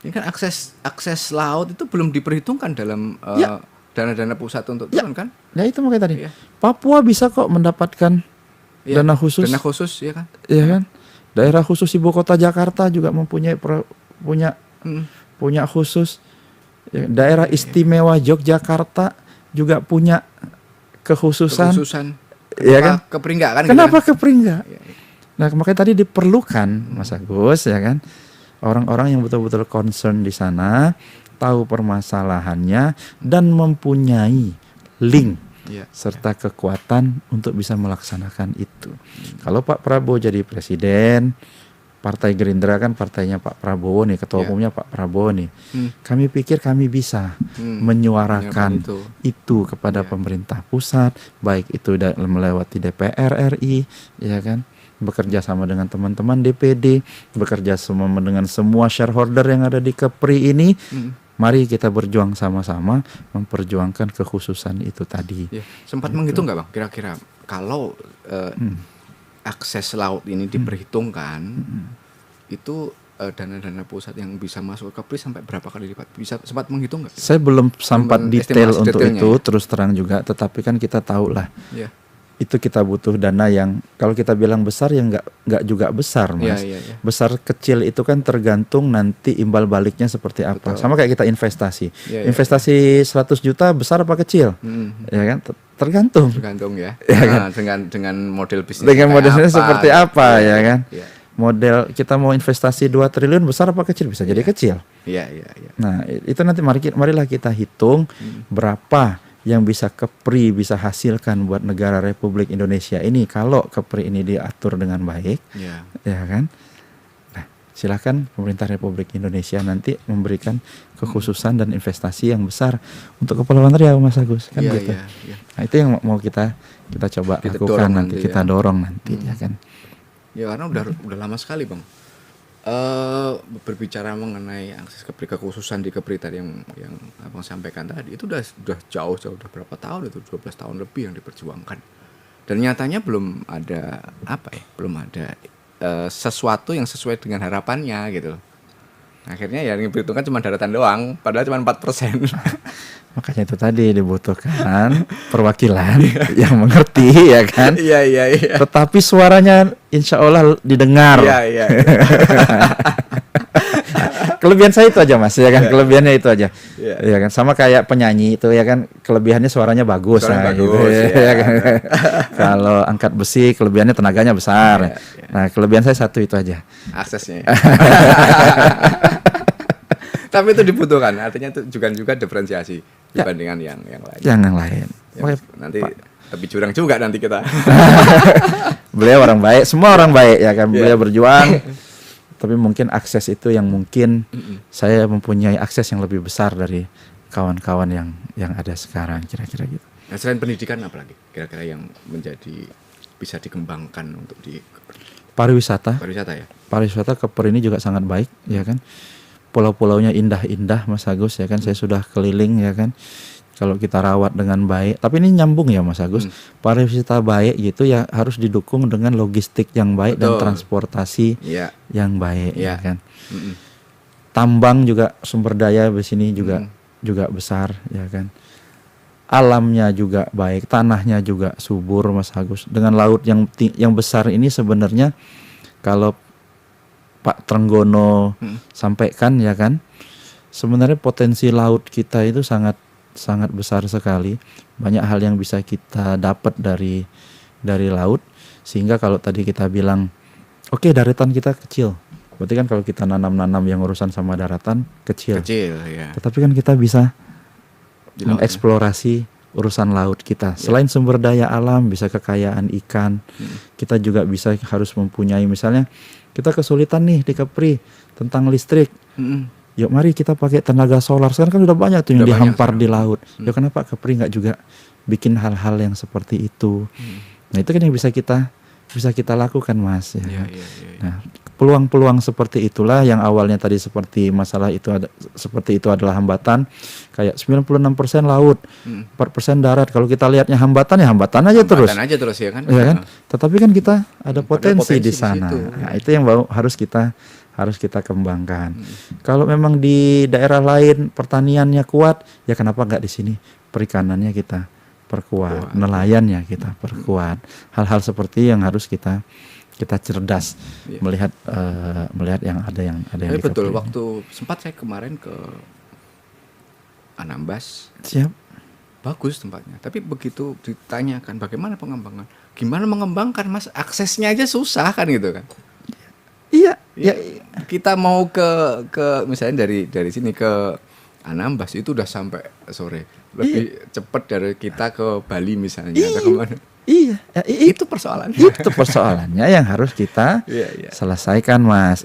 Ini kan akses laut itu belum diperhitungkan dalam Ya. dana-dana pusat untuk Ya. turun kan? Ya itu makanya tadi. Iya. Papua bisa kok mendapatkan Iya, dana khusus. Dana khusus ya kan? Ya kan? Daerah khusus ibu kota Jakarta juga mempunyai punya khusus. Ya, daerah istimewa Yogyakarta juga punya kekhususan. Ya kan? Kepri enggak kan? Kenapa gitu Kepri enggak? kan? Iya, iya. Nah makanya tadi diperlukan Mas Agus ya kan, orang-orang yang betul-betul concern di sana, tahu permasalahannya dan mempunyai link Iya. serta kekuatan untuk bisa melaksanakan itu. Kalau Pak Prabowo jadi presiden, Partai Gerindra kan partainya Pak Prabowo nih, ketua Ya. umumnya Pak Prabowo nih. Kami pikir kami bisa menyuarakan Menyuarakan itu kepada Ya. pemerintah pusat, baik itu melewati DPR RI, ya kan, bekerja sama dengan teman-teman DPD, bekerja sama dengan semua shareholder yang ada di Kepri ini, Mari kita berjuang sama-sama memperjuangkan kekhususan itu tadi. Ya, sempat menghitung nggak Bang kira-kira kalau akses laut ini diperhitungkan itu dana-dana pusat yang bisa masuk ke KEPRI sampai berapa kali lipat? Bisa sempat menghitung nggak? Saya belum sempat detail estimasi untuk detailnya, itu ya? terus terang juga, tetapi kan kita tahu lah. Ya. Itu kita butuh dana yang kalau kita bilang besar ya nggak juga besar, Mas. Ya. Besar kecil itu kan tergantung nanti imbal baliknya seperti apa. Betul. Sama kayak kita investasi. Ya. Investasi 100 juta besar apa kecil? Ya kan? Tergantung. Tergantung ya. Ya kan? Dengan model bisnis. Dengan model bisnis seperti apa ya kan? Ya. Model kita mau investasi 2 triliun besar apa kecil, bisa jadi kecil. Iya. Nah, itu nanti marilah kita hitung berapa yang bisa KEPRI bisa hasilkan buat negara Republik Indonesia ini kalau KEPRI ini diatur dengan baik. Ya kan? Nah, silakan pemerintah Republik Indonesia nanti memberikan kekhususan dan investasi yang besar untuk Kepulauan Riau, Mas Agus, kan gitu. Iya. Nah, itu yang mau kita coba Kita lakukan dorong nanti, nanti kita ya. dorong nanti ya kan. Ya karena udah lama sekali Bang. Berbicara mengenai akses KEPRI, kekhususan di KEPRI tadi yang Abang sampaikan tadi itu udah jauh udah berapa tahun itu, 12 tahun lebih yang diperjuangkan. Dan nyatanya belum ada sesuatu yang sesuai dengan harapannya gitu. Akhirnya ya yang diperhitungkan cuma daratan doang, padahal cuma 4%. Makanya itu tadi dibutuhkan perwakilan yang mengerti ya kan. Iya. Tetapi suaranya insya Allah didengar. Iya. Kelebihan saya itu aja Mas ya kan, kelebihannya itu aja. Iya. Ya kan, sama kayak penyanyi itu ya kan, kelebihannya suaranya bagus. Suaranya gitu, bagus, ya kan. Kalau angkat besi kelebihannya tenaganya besar. Iya. Nah, kelebihan saya satu itu aja. Aksesnya. Tapi itu dibutuhkan, artinya itu juga diferensiasi dibandingkan yang lain. Yang lain. Ya, nanti lebih curang juga nanti kita. Beliau orang baik, semua orang baik ya kan. Beliau berjuang. Tapi mungkin akses itu yang mungkin saya mempunyai akses yang lebih besar dari kawan-kawan yang ada sekarang, kira-kira gitu. Nah, selain pendidikan apa lagi kira-kira yang bisa dikembangkan untuk di Pariwisata ya? Pariwisata KEPRI ini juga sangat baik ya kan. Pulau-pulaunya indah-indah Mas Agus ya kan. Saya sudah keliling ya kan. Kalau kita rawat dengan baik, tapi ini nyambung ya Mas Agus. Pariwisata baik gitu ya harus didukung dengan logistik yang baik. Betul. Dan transportasi yang baik ya kan. Tambang juga, sumber daya di sini juga besar ya kan. Alamnya juga baik, tanahnya juga subur Mas Agus. Dengan laut yang besar ini sebenarnya kalau Pak Trenggono sampaikan ya kan, sebenarnya potensi laut kita itu sangat besar sekali. Banyak hal yang bisa kita dapat dari laut, sehingga kalau tadi kita bilang oke, daratan kita kecil, berarti kan kalau kita nanam yang urusan sama daratan kecil ya. Tetapi kan kita bisa mengeksplorasi urusan laut kita. Selain sumber daya alam, bisa kekayaan ikan, kita juga harus mempunyai, misalnya kita kesulitan nih di KEPRI tentang listrik. Yuk mari kita pakai tenaga solar. Sekarang kan udah banyak tuh yang dihampar di laut. Ya kenapa KEPRI nggak juga bikin hal-hal yang seperti itu? Nah itu kan yang bisa kita lakukan Mas. Ya. Nah peluang-peluang seperti itulah yang awalnya tadi seperti masalah itu seperti itu adalah hambatan. Kayak 96% laut, 4% darat. Kalau kita lihatnya hambatan ya hambatan aja terus ya kan. Ya kan? Tetapi kan kita ada potensi di sana. Nah, itu yang harus kita kembangkan. Kalau memang di daerah lain pertaniannya kuat, ya kenapa nggak di sini perikanannya kita perkuat, nelayannya kita perkuat. Hal-hal seperti yang harus kita cerdas melihat yang ada yang betul. Waktu sempat saya kemarin ke Anambas. Siap. Bagus tempatnya. Tapi begitu ditanyakan bagaimana pengembangan, gimana mengembangkan Mas? Aksesnya aja susah kan gitu kan. Iya. Kita mau ke misalnya dari sini ke Anambas itu udah sampai sore. Lebih cepat dari kita ke Bali misalnya atau kemana. Iya, itu persoalannya. Itu persoalannya yang harus kita selesaikan Mas.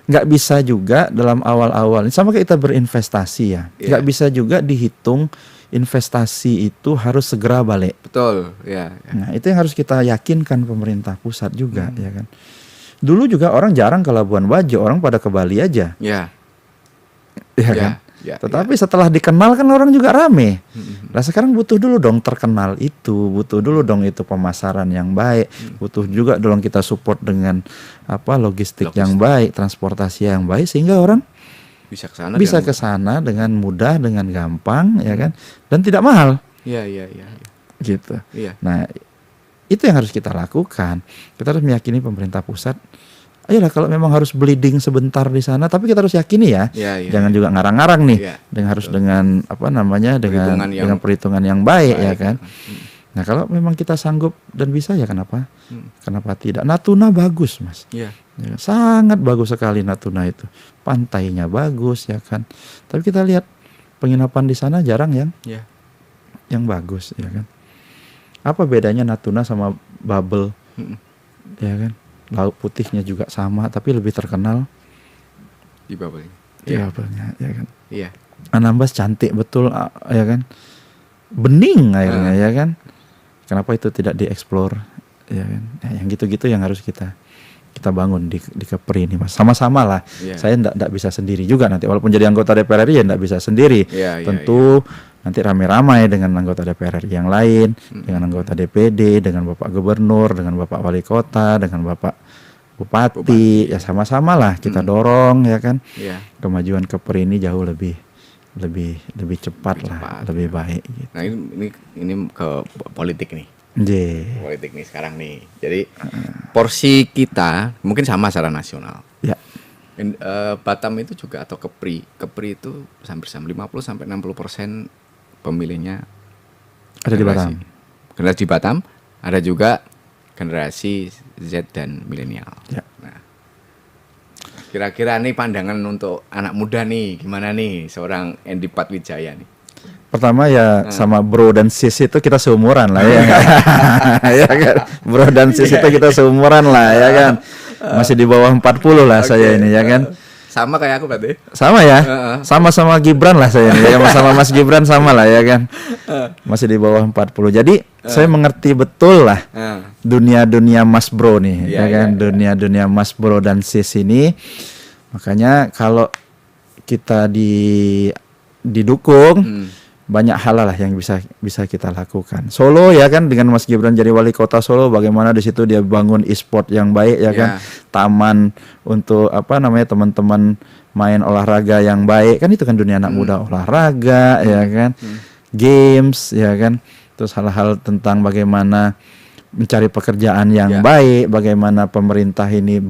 Nggak bisa juga dalam awal-awal, sama kayak kita berinvestasi ya. Nggak bisa juga dihitung investasi itu harus segera balik. Betul. Nah itu yang harus kita yakinkan pemerintah pusat juga ya kan. Dulu juga orang jarang ke Labuan Bajo, orang pada ke Bali aja. Ya kan? Ya, Tetapi setelah dikenal kan orang juga rame. Nah sekarang butuh dulu dong terkenal itu, butuh dulu dong itu pemasaran yang baik, butuh juga dong kita support dengan logistik yang baik, transportasi yang baik sehingga orang bisa ke sana dengan mudah, dengan gampang, ya kan, dan tidak mahal. Iya. Gitu. Iya. Nah itu yang harus kita lakukan. Kita harus meyakini pemerintah pusat. Ayolah kalau memang harus bleeding sebentar di sana, tapi kita harus yakini ya, jangan juga ngarang-ngarang nih, dengan dengan perhitungan yang baik ya kan. Nah kalau memang kita sanggup dan bisa ya kenapa tidak? Natuna bagus mas, ya, sangat bagus sekali Natuna itu, pantainya bagus ya kan. Tapi kita lihat penginapan di sana jarang yang bagus ya kan. Apa bedanya Natuna sama Babel, ya kan? Laut putihnya juga sama, tapi lebih terkenal di Babel. Babelnya, ya kan. Iya. Anambas cantik betul, ya kan. Bening airnya, ya kan. Kenapa itu tidak dieksplor, ya kan? Nah, yang gitu-gitu yang harus kita bangun di Kepri ini, mas. Sama-sama lah. Saya enggak bisa sendiri juga nanti, walaupun jadi anggota DPR RI ya enggak bisa sendiri. Tentu nanti ramai-ramai dengan anggota DPR RI yang lain, dengan anggota DPD, dengan Bapak Gubernur, dengan Bapak Wali Kota, dengan Bapak Bupati. Ya sama-sama lah kita dorong ya kan. Kemajuan Kepri ini jauh lebih cepat lah, lebih baik gitu. Nah ini ke politik nih. Politik nih sekarang nih. Jadi porsi kita mungkin sama secara nasional. Ya. Batam itu juga atau Kepri itu hampir sama 50-60% pemilihnya ada di Batam. Generasi di Batam, ada juga generasi Z dan milenial. Ya. Nah, kira-kira nih pandangan untuk anak muda nih gimana nih seorang Andy Patwijaya nih? Pertama ya sama bro dan sis itu kita seumuran lah ya kan. Ya kan? Bro dan sis itu kita seumuran lah ya kan. Masih di bawah 40 lah saya ini ya kan. Sama kayak aku berarti. Sama ya. Sama-sama Gibran lah saya ini ya. Sama Mas Gibran sama lah ya kan. Masih di bawah 40. Jadi saya mengerti betul lah dunia Mas Bro nih ya kan. Dunia Mas Bro dan sis ini. Makanya kalau kita didukung banyak hal lah yang bisa kita lakukan. Solo ya kan dengan Mas Gibran jadi wali kota Solo, bagaimana di situ dia bangun e-sport yang baik ya kan, taman untuk teman-teman main olahraga yang baik kan, itu kan dunia anak muda olahraga ya kan, games ya kan, terus hal-hal tentang bagaimana mencari pekerjaan yang baik, bagaimana pemerintah ini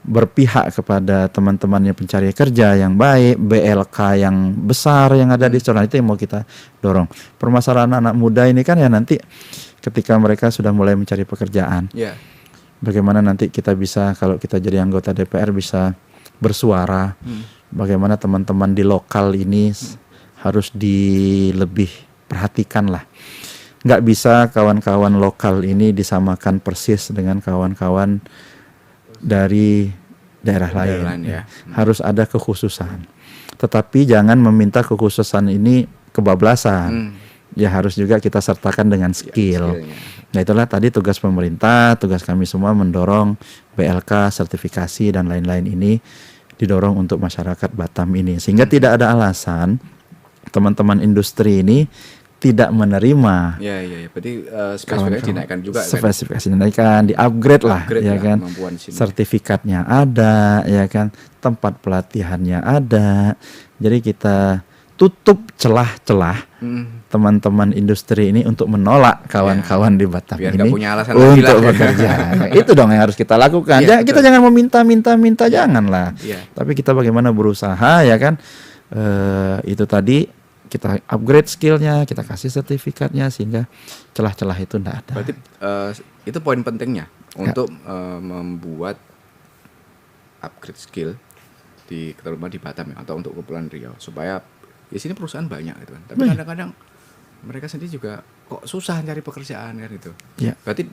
berpihak kepada teman-temannya pencari kerja yang baik, BLK yang besar yang ada di sana, itu yang mau kita dorong. Permasalahan anak muda ini kan ya nanti ketika mereka sudah mulai mencari pekerjaan, bagaimana nanti kita bisa, kalau kita jadi anggota DPR bisa bersuara, bagaimana teman-teman di lokal ini harus lebih perhatikan lah. Nggak bisa kawan-kawan lokal ini disamakan persis dengan kawan-kawan dari daerah lain ya. Harus ada kekhususan, tetapi jangan meminta kekhususan ini kebablasan. Ya harus juga kita sertakan dengan skill. Nah itulah tadi tugas pemerintah, tugas kami semua mendorong BLK, sertifikasi dan lain-lain ini didorong untuk masyarakat Batam ini, sehingga tidak ada alasan teman-teman industri ini tidak menerima. Berarti spesifikasinya dinaikkan juga kan? Spesifikasi dinaikkan, di-upgrade lah ya kan. Sertifikatnya ada ya kan, tempat pelatihannya ada. Jadi kita tutup celah-celah teman-teman industri ini untuk menolak kawan-kawan di Batam biar ini punya alasan untuk bekerja. Itu dong yang harus kita lakukan. Kita jangan meminta janganlah. Tapi kita bagaimana berusaha ya kan. Itu tadi kita upgrade skillnya, kita kasih sertifikatnya sehingga celah-celah itu tidak ada. Berarti itu poin pentingnya untuk membuat upgrade skill terutama di Batam ya, atau untuk Kepulauan Riau, supaya di sini perusahaan banyak gitu kan. Tapi kadang-kadang mereka sendiri juga kok susah cari pekerjaan kan gitu. Berarti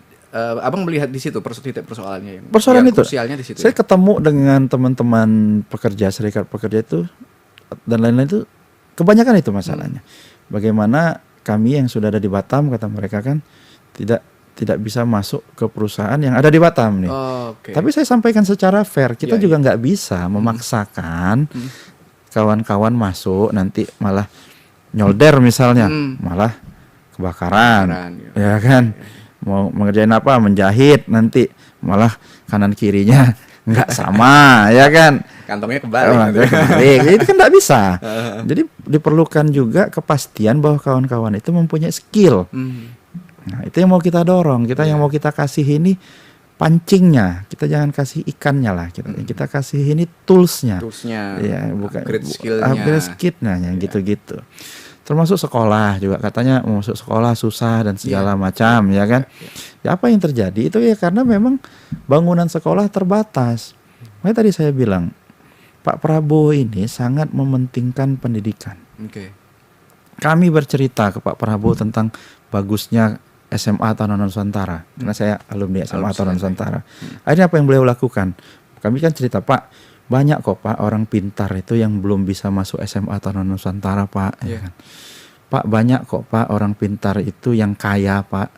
abang melihat di situ titik persoalannya yang itu krusialnya di situ. Saya ketemu dengan teman-teman pekerja, serikat pekerja itu dan lain-lain itu. Kebanyakan itu masalahnya. Bagaimana kami yang sudah ada di Batam, kata mereka kan tidak bisa masuk ke perusahaan yang ada di Batam nih. Tapi saya sampaikan secara fair, kita juga nggak bisa memaksakan kawan-kawan masuk nanti malah nyolder misalnya, malah kebakaran, ya kan? Mau mengerjain apa, menjahit, nanti malah kanan kirinya nggak sama, ya kan? Kantongnya kebalik. Itu kan nggak bisa. Jadi diperlukan juga kepastian bahwa kawan-kawan itu mempunyai skill. Nah, itu yang mau kita dorong. Kita yang mau kita kasih ini pancingnya. Kita jangan kasih ikannya lah. Kita kasih ini toolsnya. Ya, bukan upgrade skillnya, yang gitu-gitu. Termasuk sekolah juga, katanya mau masuk sekolah susah dan segala macam, ya kan? Ya, apa yang terjadi itu ya karena memang bangunan sekolah terbatas. Makanya tadi saya bilang Pak Prabowo ini sangat mementingkan pendidikan. Kami bercerita ke Pak Prabowo tentang bagusnya SMA Taruna Nusantara, karena saya alumni SMA Taruna Nusantara. Akhirnya apa yang beliau lakukan? Kami kan cerita, Pak, banyak kok Pak orang pintar itu yang belum bisa masuk SMA Taruna Nusantara, Pak. Ya kan? Pak, banyak kok Pak orang pintar itu yang kaya, Pak,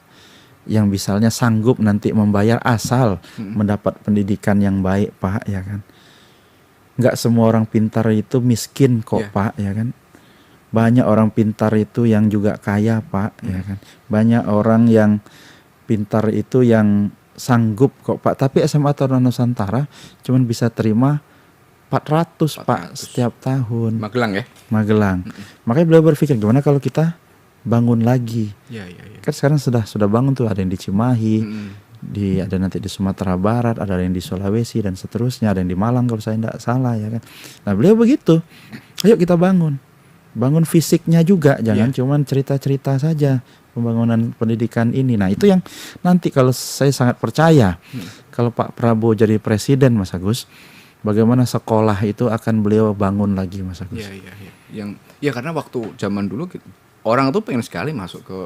yang misalnya sanggup nanti membayar asal mendapat pendidikan yang baik, Pak, ya kan? Nggak semua orang pintar itu miskin kok, Pak, ya kan? Banyak orang pintar itu yang juga kaya, Pak, ya kan? Banyak orang yang pintar itu yang sanggup kok, Pak. Tapi SMA Taruna Nusantara cuman bisa terima 400, Pak, setiap tahun. Magelang ya? Magelang. Makanya beliau berpikir gimana kalau kita bangun lagi. Kan sekarang sudah bangun tuh, ada yang di Cimahi, ada nanti di Sumatera Barat, ada yang di Sulawesi dan seterusnya, ada yang di Malang kalau saya tidak salah, ya kan. Nah, beliau begitu. Ayo kita bangun fisiknya juga, jangan cuman cerita-cerita saja pembangunan pendidikan ini. Nah, itu yang nanti kalau saya sangat percaya kalau Pak Prabowo jadi presiden, Mas Agus, bagaimana sekolah itu akan beliau bangun lagi, Mas Agus. Ya karena waktu zaman dulu orang tuh pengen sekali masuk ke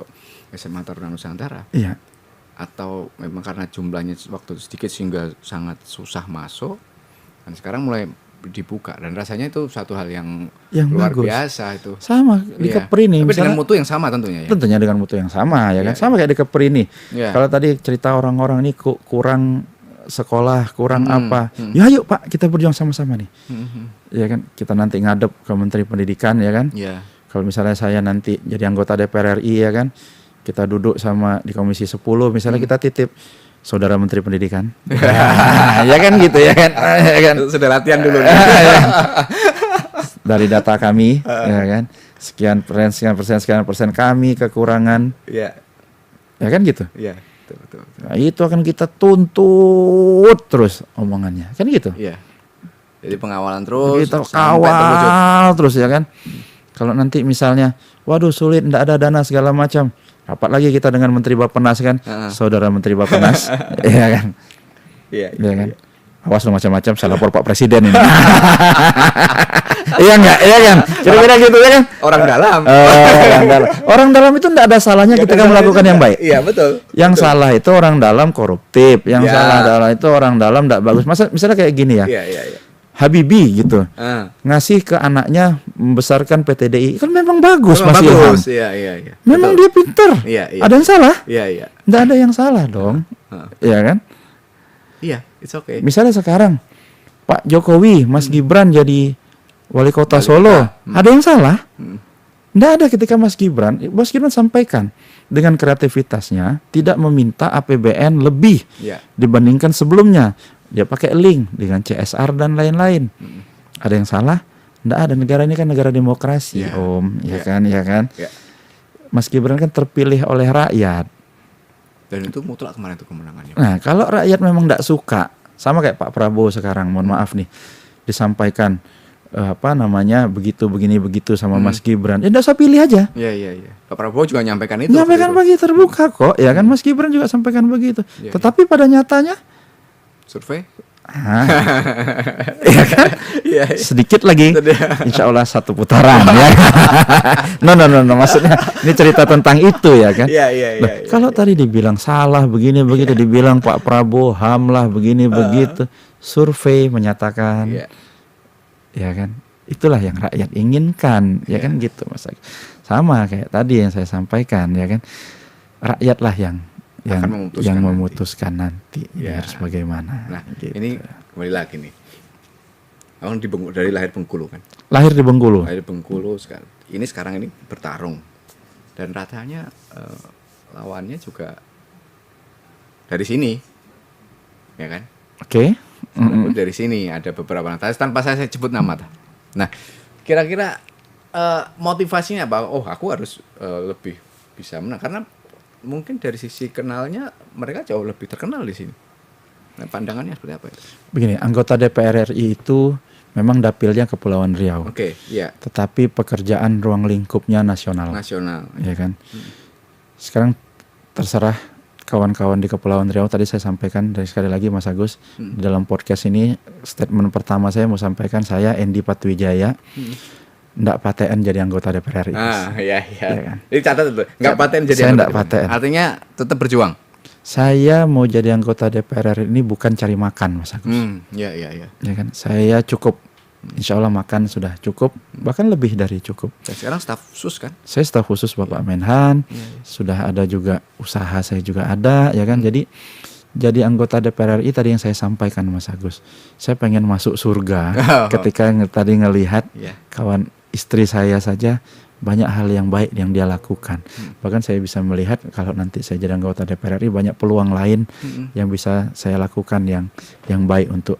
SMA Taruna Nusantara. Iya. Atau memang karena jumlahnya waktu sedikit sehingga sangat susah masuk. Dan sekarang mulai dibuka dan rasanya itu satu hal yang luar bagus. Biasa itu. Sama di Kepri nih. Tapi dengan mutu yang sama tentunya ya. Tentunya dengan mutu yang sama, ya kan. Sama kayak di Kepri nih. Kalau tadi cerita orang-orang ini kurang sekolah, kurang apa. Ya ayo Pak, kita berjuang sama-sama nih. Ya kan, kita nanti ngadep ke Menteri Pendidikan, ya kan. Kalau misalnya saya nanti jadi anggota DPR RI, ya kan, kita duduk sama di Komisi 10, misalnya kita titip Saudara Menteri Pendidikan. Ya kan gitu, ya kan. Ya kan? Sudah latihan dulu. Dari data kami, ya kan. Sekian persen kami kekurangan. Ya kan gitu. Betul. Nah, itu akan kita tuntut terus omongannya. Kan gitu. Jadi pengawalan terus. Kita kawal terus, ya kan. Kalau nanti misalnya, waduh sulit, enggak ada dana segala macam. Rapat lagi kita dengan Menteri Bappenas kan, Saudara Menteri Bappenas, ya kan. Iya kan. Awas lo macam-macam, saya lapor Pak Presiden ini. Iya enggak, iya kan. Kira-kira gitu, ya kan. Orang dalam. Orang dalam itu enggak ada salahnya ketika melakukan yang baik. Iya, betul. Yang salah itu orang dalam koruptif, yang salah adalah itu orang dalam enggak bagus. Misalnya kayak gini ya. Iya. Habibie gitu, ngasih ke anaknya membesarkan PTDI, kan memang bagus, Mas Ilham. Iya. Memang dia pintar. Iya. Ada yang salah? Iya. Nggak ada yang salah dong, ya kan? Iya, it's okay. Misalnya sekarang Pak Jokowi, Mas Gibran jadi wali kota Solo, ada yang salah? Nggak ada. Ketika Mas Gibran sampaikan dengan kreativitasnya tidak meminta APBN lebih dibandingkan sebelumnya. Dia pakai link dengan CSR dan lain-lain. Ada yang salah? Nggak ada. Negara ini kan negara demokrasi, Om. Ya kan. Mas Gibran kan terpilih oleh rakyat. Dan itu mutlak kemarin itu kemenangannya. Nah, kalau rakyat memang nggak suka, sama kayak Pak Prabowo sekarang, mohon maaf nih, disampaikan begitu sama Mas Gibran. Ya nggak usah pilih aja. Iya. Pak Prabowo juga nyampaikan itu. Nyampaikan begitu terbuka kok, ya kan. Mas Gibran juga sampaikan begitu. Tetapi pada nyatanya survei? Ya kan? Sedikit lagi, insya Allah 1 putaran ya. No, maksudnya ini cerita tentang itu, ya kan? Iya. Kalau tadi dibilang salah begini begitu, dibilang Pak Prabowo HAM lah begini begitu, survei menyatakan, ya kan? Itulah yang rakyat inginkan, ya kan gitu, Mas. Sama kayak tadi yang saya sampaikan, ya kan? Rakyatlah yang memutuskan nanti harus bagaimana. Nah, gitu. Ini kembali lagi nih. Orang di Bengkulu, dari lahir Bengkulu kan. Lahir di Bengkulu. Lahir Bengkulu sekarang ini bertarung dan ratanya lawannya juga dari sini, ya kan? Oke. Dari sini ada beberapa nama. Tanpa saya sebut nama. Nah, kira-kira motivasinya apa? Oh, aku harus lebih bisa menang karena mungkin dari sisi kenalnya mereka jauh lebih terkenal di sini. Nah, pandangannya seperti apa itu? Begini, anggota DPR RI itu memang dapilnya Kepulauan Riau. Oke, iya. Tetapi pekerjaan ruang lingkupnya nasional. Nasional. Ya kan? Sekarang terserah kawan-kawan di Kepulauan Riau. Tadi saya sampaikan dari sekali lagi Mas Agus di dalam podcast ini, statement pertama saya mau sampaikan, saya Endi Patwijaya ndak paten jadi anggota DPR RI. Iya. Ya kan? Jadi catat itu, nggak paten jadi saya anggota ndak paten. Artinya tetap berjuang. Saya mau jadi anggota DPR RI ini bukan cari makan, Mas Agus. Iya. Ya kan? Saya cukup, insya Allah makan sudah cukup, bahkan lebih dari cukup. Dan sekarang staf khusus kan? Saya staf khusus Bapak Menhan, sudah ada juga usaha saya juga ada, ya kan? Jadi anggota DPR RI tadi yang saya sampaikan Mas Agus, saya pengen masuk surga ketika tadi ngelihat kawan istri saya saja banyak hal yang baik yang dia lakukan. Bahkan saya bisa melihat kalau nanti saya jadi anggota DPR RI banyak peluang lain yang bisa saya lakukan yang baik untuk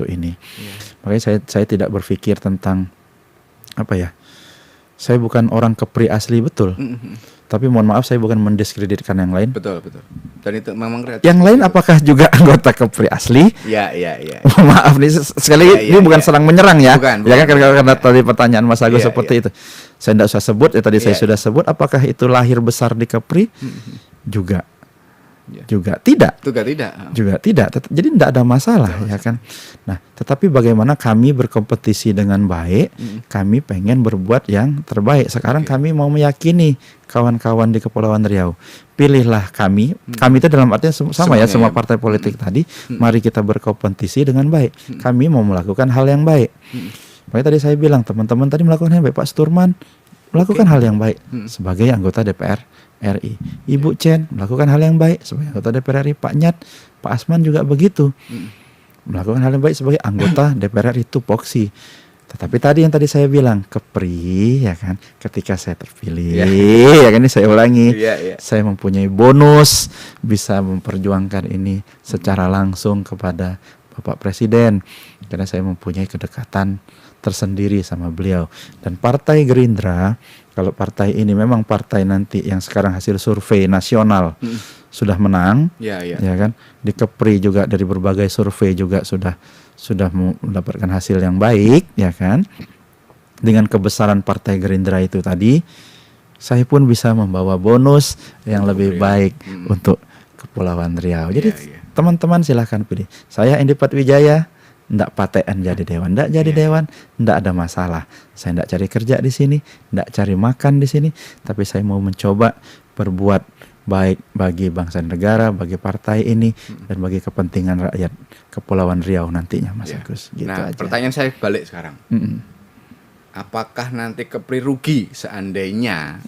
ini. Makanya saya tidak berpikir tentang apa ya. Saya bukan orang Kepri asli betul. Tapi mohon maaf saya bukan mendiskreditkan yang lain. Betul. Dan itu memang kreatif. Yang lain apakah juga anggota Kepri asli? Iya. Mohon maaf nih sekali ini bukan serang menyerang ya. Bukan, Ya kan karena tadi pertanyaan Mas Agus seperti itu. Saya tidak usah sebut ya tadi saya sudah sebut apakah itu lahir besar di Kepri? Juga tidak. Juga tidak. Jadi tidak ada masalah ya kan. Nah, tetapi bagaimana kami berkompetisi dengan baik, kami pengen berbuat yang terbaik. Sekarang kami mau meyakini kawan-kawan di Kepulauan Riau. Pilihlah kami. Kami itu dalam artinya sama ya semua partai politik tadi. Mari kita berkompetisi dengan baik. Kami mau melakukan hal yang baik. Makanya tadi saya bilang teman-teman tadi melakukan hal yang baik. Pak Sturman melakukan hal yang baik sebagai anggota DPR RI. Ibu Chen melakukan hal yang baik sebagai anggota DPR RI. Pak Nyat, Pak Asman juga begitu. Melakukan hal yang baik sebagai anggota DPR RI Tupoksi. Tetapi tadi yang tadi saya bilang Kepri ya kan, ketika saya terpilih ya kan ini saya ulangi. Saya mempunyai bonus bisa memperjuangkan ini secara langsung kepada Bapak Presiden karena saya mempunyai kedekatan tersendiri sama beliau. Dan Partai Gerindra, kalau partai ini memang partai nanti yang sekarang hasil survei nasional sudah menang, ya kan, di Kepri juga dari berbagai survei juga sudah mendapatkan hasil yang baik, ya kan. Dengan kebesaran Partai Gerindra itu tadi, saya pun bisa membawa bonus yang lebih baik untuk Kepulauan Riau. Jadi teman-teman silahkan pilih. Saya Endi Patwijaya. Ndak paten jadi dewan, ndak jadi dewan, ndak ada masalah. Saya ndak cari kerja di sini, ndak cari makan di sini, tapi saya mau mencoba berbuat baik bagi bangsa dan negara, bagi partai ini, dan bagi kepentingan rakyat Kepulauan Riau nantinya, Mas Agus. Gitu nah, aja. Pertanyaan saya balik sekarang. Apakah nanti Kepri rugi seandainya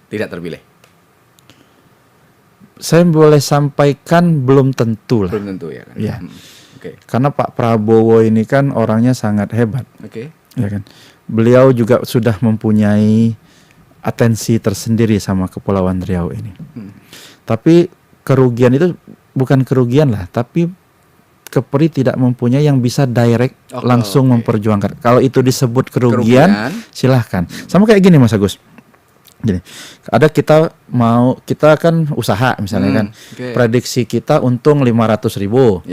tidak terpilih? Saya boleh sampaikan belum tentu lah. Belum tentu ya kan. Ya. Karena Pak Prabowo ini kan orangnya sangat hebat. Ya kan. Beliau juga sudah mempunyai atensi tersendiri sama Kepulauan Riau ini. Tapi kerugian itu bukan kerugian lah, tapi Kepri tidak mempunyai yang bisa direct langsung memperjuangkan. Kalau itu disebut kerugian, silahkan. Sama kayak gini Mas Agus. Jadi ada kita kan usaha misalnya kan, prediksi kita untung 500.000,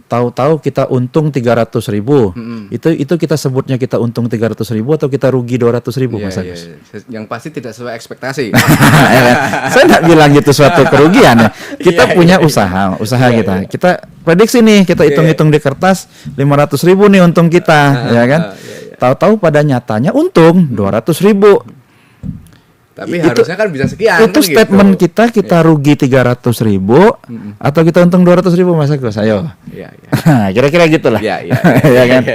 tahu-tahu kita untung 300.000, itu kita sebutnya kita untung 300.000 atau kita rugi 200.000 Mas Agus? Yang pasti tidak sesuai ekspektasi. Saya nggak bilang itu suatu kerugian ya. Kita punya usaha kita prediksi nih, kita hitung-hitung di kertas 500.000 nih untung kita, ya kan? Tahu-tahu pada nyatanya untung 200.000. Tapi harusnya kan bisa sekian. Itu kan statement gitu. kita rugi 300.000 atau kita untung 200.000 Mas Agus, ayo. Kira-kira gitulah. Kan?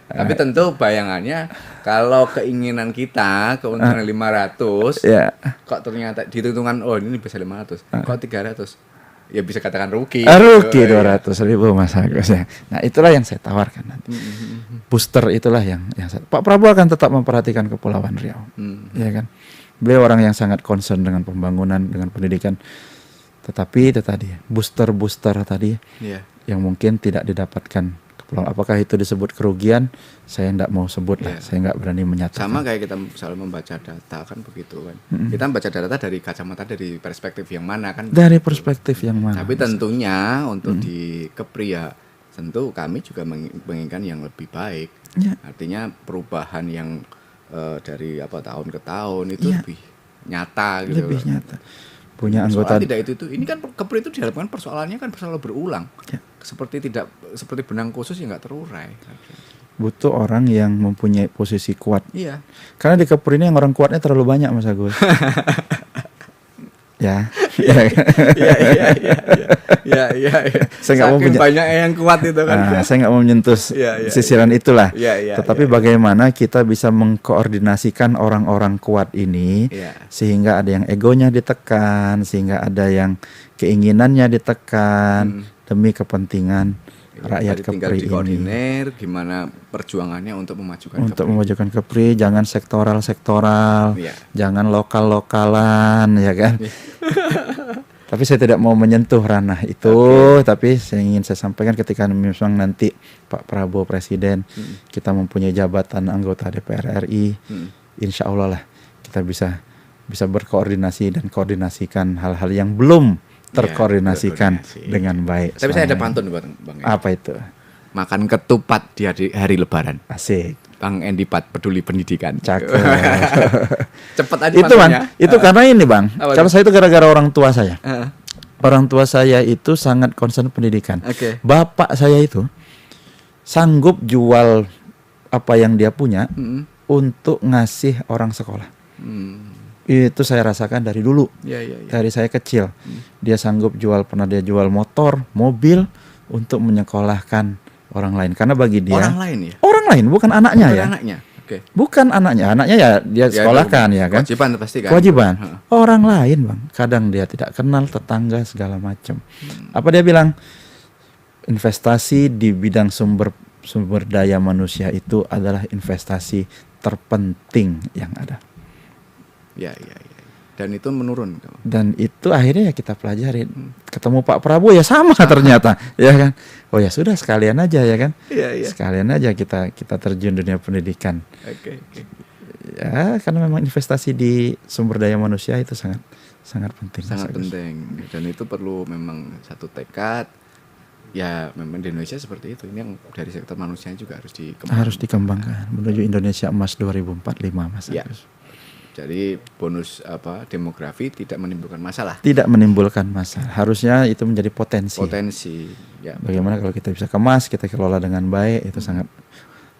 Tapi tentu bayangannya kalau keinginan kita keuntungan 500, kok ternyata dihitungan ini bisa 500, kok 300. ya bisa katakan rugi. Rugi Gitu. Iya. 200.000 Mas Agus ya. Nah itulah yang saya tawarkan nanti. Booster itulah yang Pak Prabowo akan tetap memperhatikan Kepulauan Riau, ya kan. Beliau orang yang sangat concern dengan pembangunan, dengan pendidikan. Tetapi itu tadi booster tadi Iya. yang mungkin tidak didapatkan Kepulauan. Apakah itu disebut kerugian? Saya tidak mau sebut lah. Iya. Saya nggak berani menyatakan. Sama kayak kita misalnya membaca data kan begitu kan. Kita membaca data dari kacamata dari perspektif yang mana kan. Dari perspektif yang mana? Tapi tentunya untuk di Kepri ya tentu kami juga menginginkan yang lebih baik. Ya. Artinya perubahan yang dari tahun ke tahun itu Ya. lebih nyata gitu. Lebih nyata. Punya Persoalan anggota tidak itu ini kan Kepri itu diharapkan persoalannya kan selalu berulang. Ya. Seperti benang khusus yang nggak terurai. butuh orang yang mempunyai posisi kuat. Iya. Karena di Kepri ini yang orang kuatnya terlalu banyak Mas Agus. Ya. Iya. Saya nggak mau Saking banyak yang kuat itu kan. Saya nggak mau menyentuh Iya. sisiran itulah. Iya. Tetapi bagaimana kita bisa mengkoordinasikan orang-orang kuat ini Iya. sehingga ada yang egonya ditekan, sehingga ada yang keinginannya ditekan demi kepentingan rakyat Tadi tinggal Kepri ini. dikoordinir gimana perjuangannya untuk memajukan Untuk Kepri. memajukan Kepri, jangan sektoral, Iya. jangan lokal-lokalan, ya kan? Tapi saya tidak mau menyentuh ranah itu, tapi saya ingin saya sampaikan ketika memang nanti Pak Prabowo Presiden, kita mempunyai jabatan anggota DPR RI, insya Allah lah kita bisa berkoordinasi dan koordinasikan hal-hal yang belum terkoordinasikan terkoordinasi. dengan baik. Tapi saya ada selama pantun buat Bang Endi. Apa itu? Makan ketupat di hari Lebaran. Asik. Bang Endi Pat peduli pendidikan. Cakep. Cepet aja Itu pantunnya. Bang, itu karena ini Bang. Apa Kalau tuh? saya itu gara-gara orang tua saya. Heeh. Orang tua saya itu sangat concern pendidikan. Oke. Bapak saya itu sanggup jual apa yang dia punya untuk ngasih orang sekolah. Itu saya rasakan dari dulu. Iya. Dari saya kecil. Dia sanggup pernah dia jual motor, mobil untuk menyekolahkan orang lain. Karena bagi dia Orang lain ya? orang lain, bukan anaknya Bukan ya. anaknya. Oke. Bukan anaknya ya dia sekolahkan ya kan. Kewajiban pasti kan. Kewajiban. Heeh. Orang lain Bang, kadang dia tidak kenal tetangga segala macam. Apa dia bilang? Investasi di bidang sumber daya manusia itu adalah investasi terpenting yang ada. Iya. Dan itu menurun. Dan itu akhirnya ya kita pelajari. Ketemu Pak Prabowo ya sama ternyata, ya kan. Oh ya sudah sekalian aja ya kan. Iya. Sekalian aja kita terjun dunia pendidikan. Oke. Ya, karena memang investasi di sumber daya manusia itu sangat penting. Sangat Mas Agus. penting. Dan itu perlu memang satu tekad. Ya, memang di Indonesia seperti itu. Ini yang dari sektor manusianya juga harus dikembangkan. Harus dikembangkan menuju Indonesia Emas 2045 Mas Ya. Agus. Jadi bonus demografi tidak menimbulkan masalah. Tidak menimbulkan masalah. Harusnya itu menjadi potensi. Ya. Bagaimana kalau kita bisa kemas, kita kelola dengan baik, itu sangat.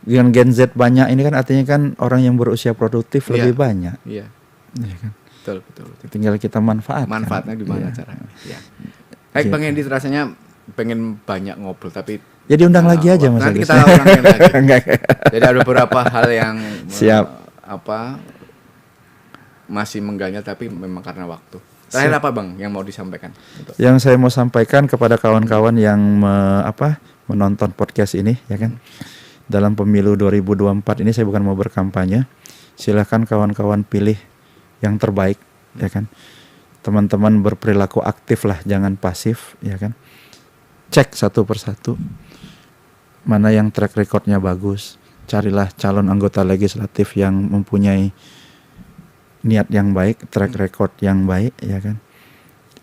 Dengan Gen Z banyak ini kan artinya kan orang yang berusia produktif Iya. lebih banyak. Iya. Ya kan? Betul. Tinggal kita manfaatkan. Manfaatnya gimana Iya. caranya? Ya. Baik Bang Endi, rasanya pengen banyak ngobrol tapi Ya diundang lagi aja Mas nanti Agus. kita ulangin lagi. Enggak. Jadi ada beberapa hal yang Siap. masih mengganjal tapi memang karena waktu. Terakhir apa Bang yang mau disampaikan? Yang saya mau sampaikan kepada kawan-kawan yang menonton podcast ini ya kan. Dalam pemilu 2024 ini saya bukan mau berkampanye. Silakan kawan-kawan pilih yang terbaik ya kan. Teman-teman berperilaku aktif lah, jangan pasif ya kan. Cek satu persatu mana yang track recordnya bagus. Carilah calon anggota legislatif yang mempunyai niat yang baik, track record yang baik ya kan.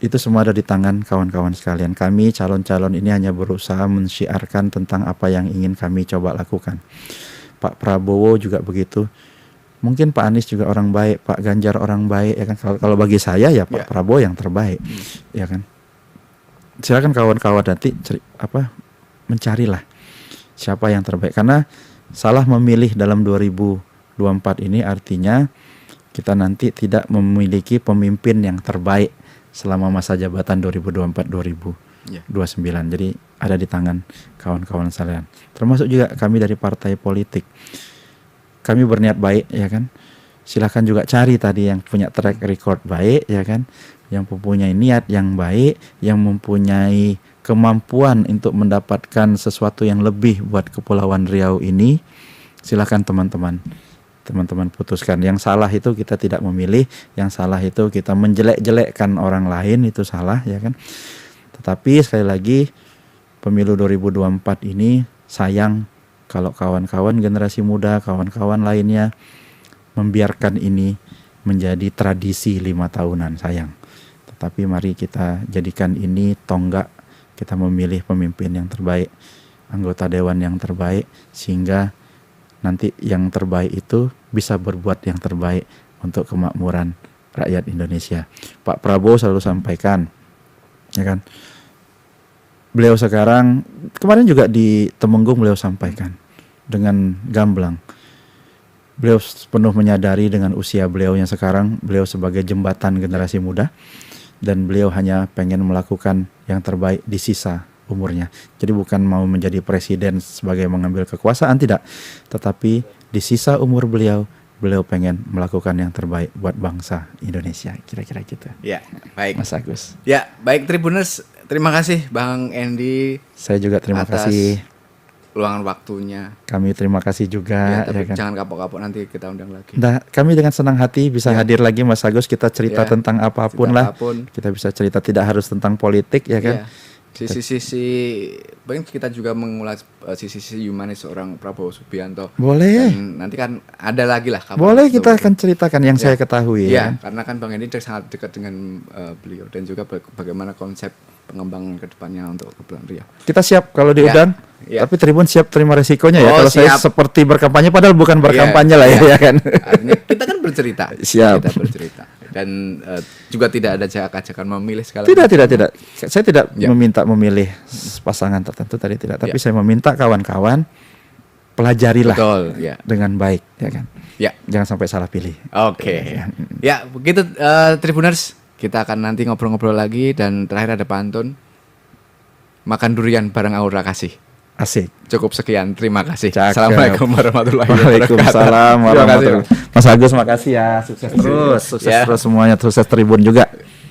Itu semua ada di tangan kawan-kawan sekalian. Kami calon-calon ini hanya berusaha mensyiarkan tentang apa yang ingin kami coba lakukan. Pak Prabowo juga begitu. Mungkin Pak Anies juga orang baik, Pak Ganjar orang baik ya kan. Kalau bagi saya ya Pak Prabowo yang terbaik ya kan. Silakan kawan-kawan nanti mencarilah siapa yang terbaik, karena salah memilih dalam 2024 ini artinya kita nanti tidak memiliki pemimpin yang terbaik selama masa jabatan 2024-2029. Jadi ada di tangan kawan-kawan sekalian. Termasuk juga kami dari partai politik. Kami berniat baik ya kan. Silakan juga cari tadi yang punya track record baik ya kan. yang mempunyai niat yang baik, yang mempunyai kemampuan untuk mendapatkan sesuatu yang lebih buat Kepulauan Riau ini, silakan teman-teman putuskan. Yang salah itu kita tidak memilih, yang salah itu kita menjelek-jelekkan orang lain, itu salah ya kan. Tetapi sekali lagi pemilu 2024 ini sayang kalau kawan-kawan generasi muda, kawan-kawan lainnya membiarkan ini menjadi tradisi 5 tahunan, sayang. Tetapi mari kita jadikan ini tonggak, kita memilih pemimpin yang terbaik, anggota dewan yang terbaik, sehingga nanti yang terbaik itu bisa berbuat yang terbaik untuk kemakmuran rakyat Indonesia. Pak Prabowo selalu sampaikan, ya kan, beliau sekarang, kemarin juga di Temenggung beliau sampaikan dengan gamblang, beliau penuh menyadari dengan usia beliau yang sekarang, beliau sebagai jembatan generasi muda, dan beliau hanya pengen melakukan yang terbaik di sisa umurnya. Jadi bukan mau menjadi presiden sebagai mengambil kekuasaan, tidak. Tetapi di sisa umur beliau pengen melakukan yang terbaik buat bangsa Indonesia. Kira-kira gitu. Ya, baik. Mas Agus. Ya, baik Tribuners. Terima kasih Bang Andy. Saya juga terima atas kasih. Luangan waktunya. Kami terima kasih juga. Ya, tapi kan? jangan kapok-kapok, nanti kita undang lagi. Nah, kami dengan senang hati bisa hadir lagi Mas Agus. Kita cerita tentang apapun lah. Kita bisa cerita, tidak harus tentang politik ya kan. Sisi-sisi, pengen kita juga mengulas sisi-sisi humanis seorang Prabowo Subianto. Boleh. Dan nanti kan ada lagi lah. Boleh, kita akan ceritakan yang saya ketahui. Ya, karena kan Bang Andy sangat dekat dengan beliau, dan juga bagaimana konsep pengembangan ke depannya untuk Kepulauan Riau. Kita siap kalau diundang. Tapi Tribun siap terima resikonya ya. Kalau saya seperti berkampanye, padahal bukan berkampanye lah ya kan. Artinya kita kan bercerita. Siap. Kita bercerita. Dan juga tidak ada ajakan memilih segala Tidak. Saya tidak meminta memilih pasangan tertentu tadi, tidak. Tapi saya meminta kawan-kawan pelajarilah dengan baik, ya kan. Ya. Jangan sampai salah pilih. Oke. Ya, begitu Tribuners. Kita akan nanti ngobrol-ngobrol lagi, dan terakhir ada pantun. Makan durian bareng Aura Kasih. Asik. Cukup sekian, terima kasih. Cakep. Assalamualaikum warahmatullahi wabarakatuh. Waalaikumsalam warahmatullahi wabarakatuh. Mas Agus makasih ya, sukses terus, terus semuanya, sukses Tribun juga.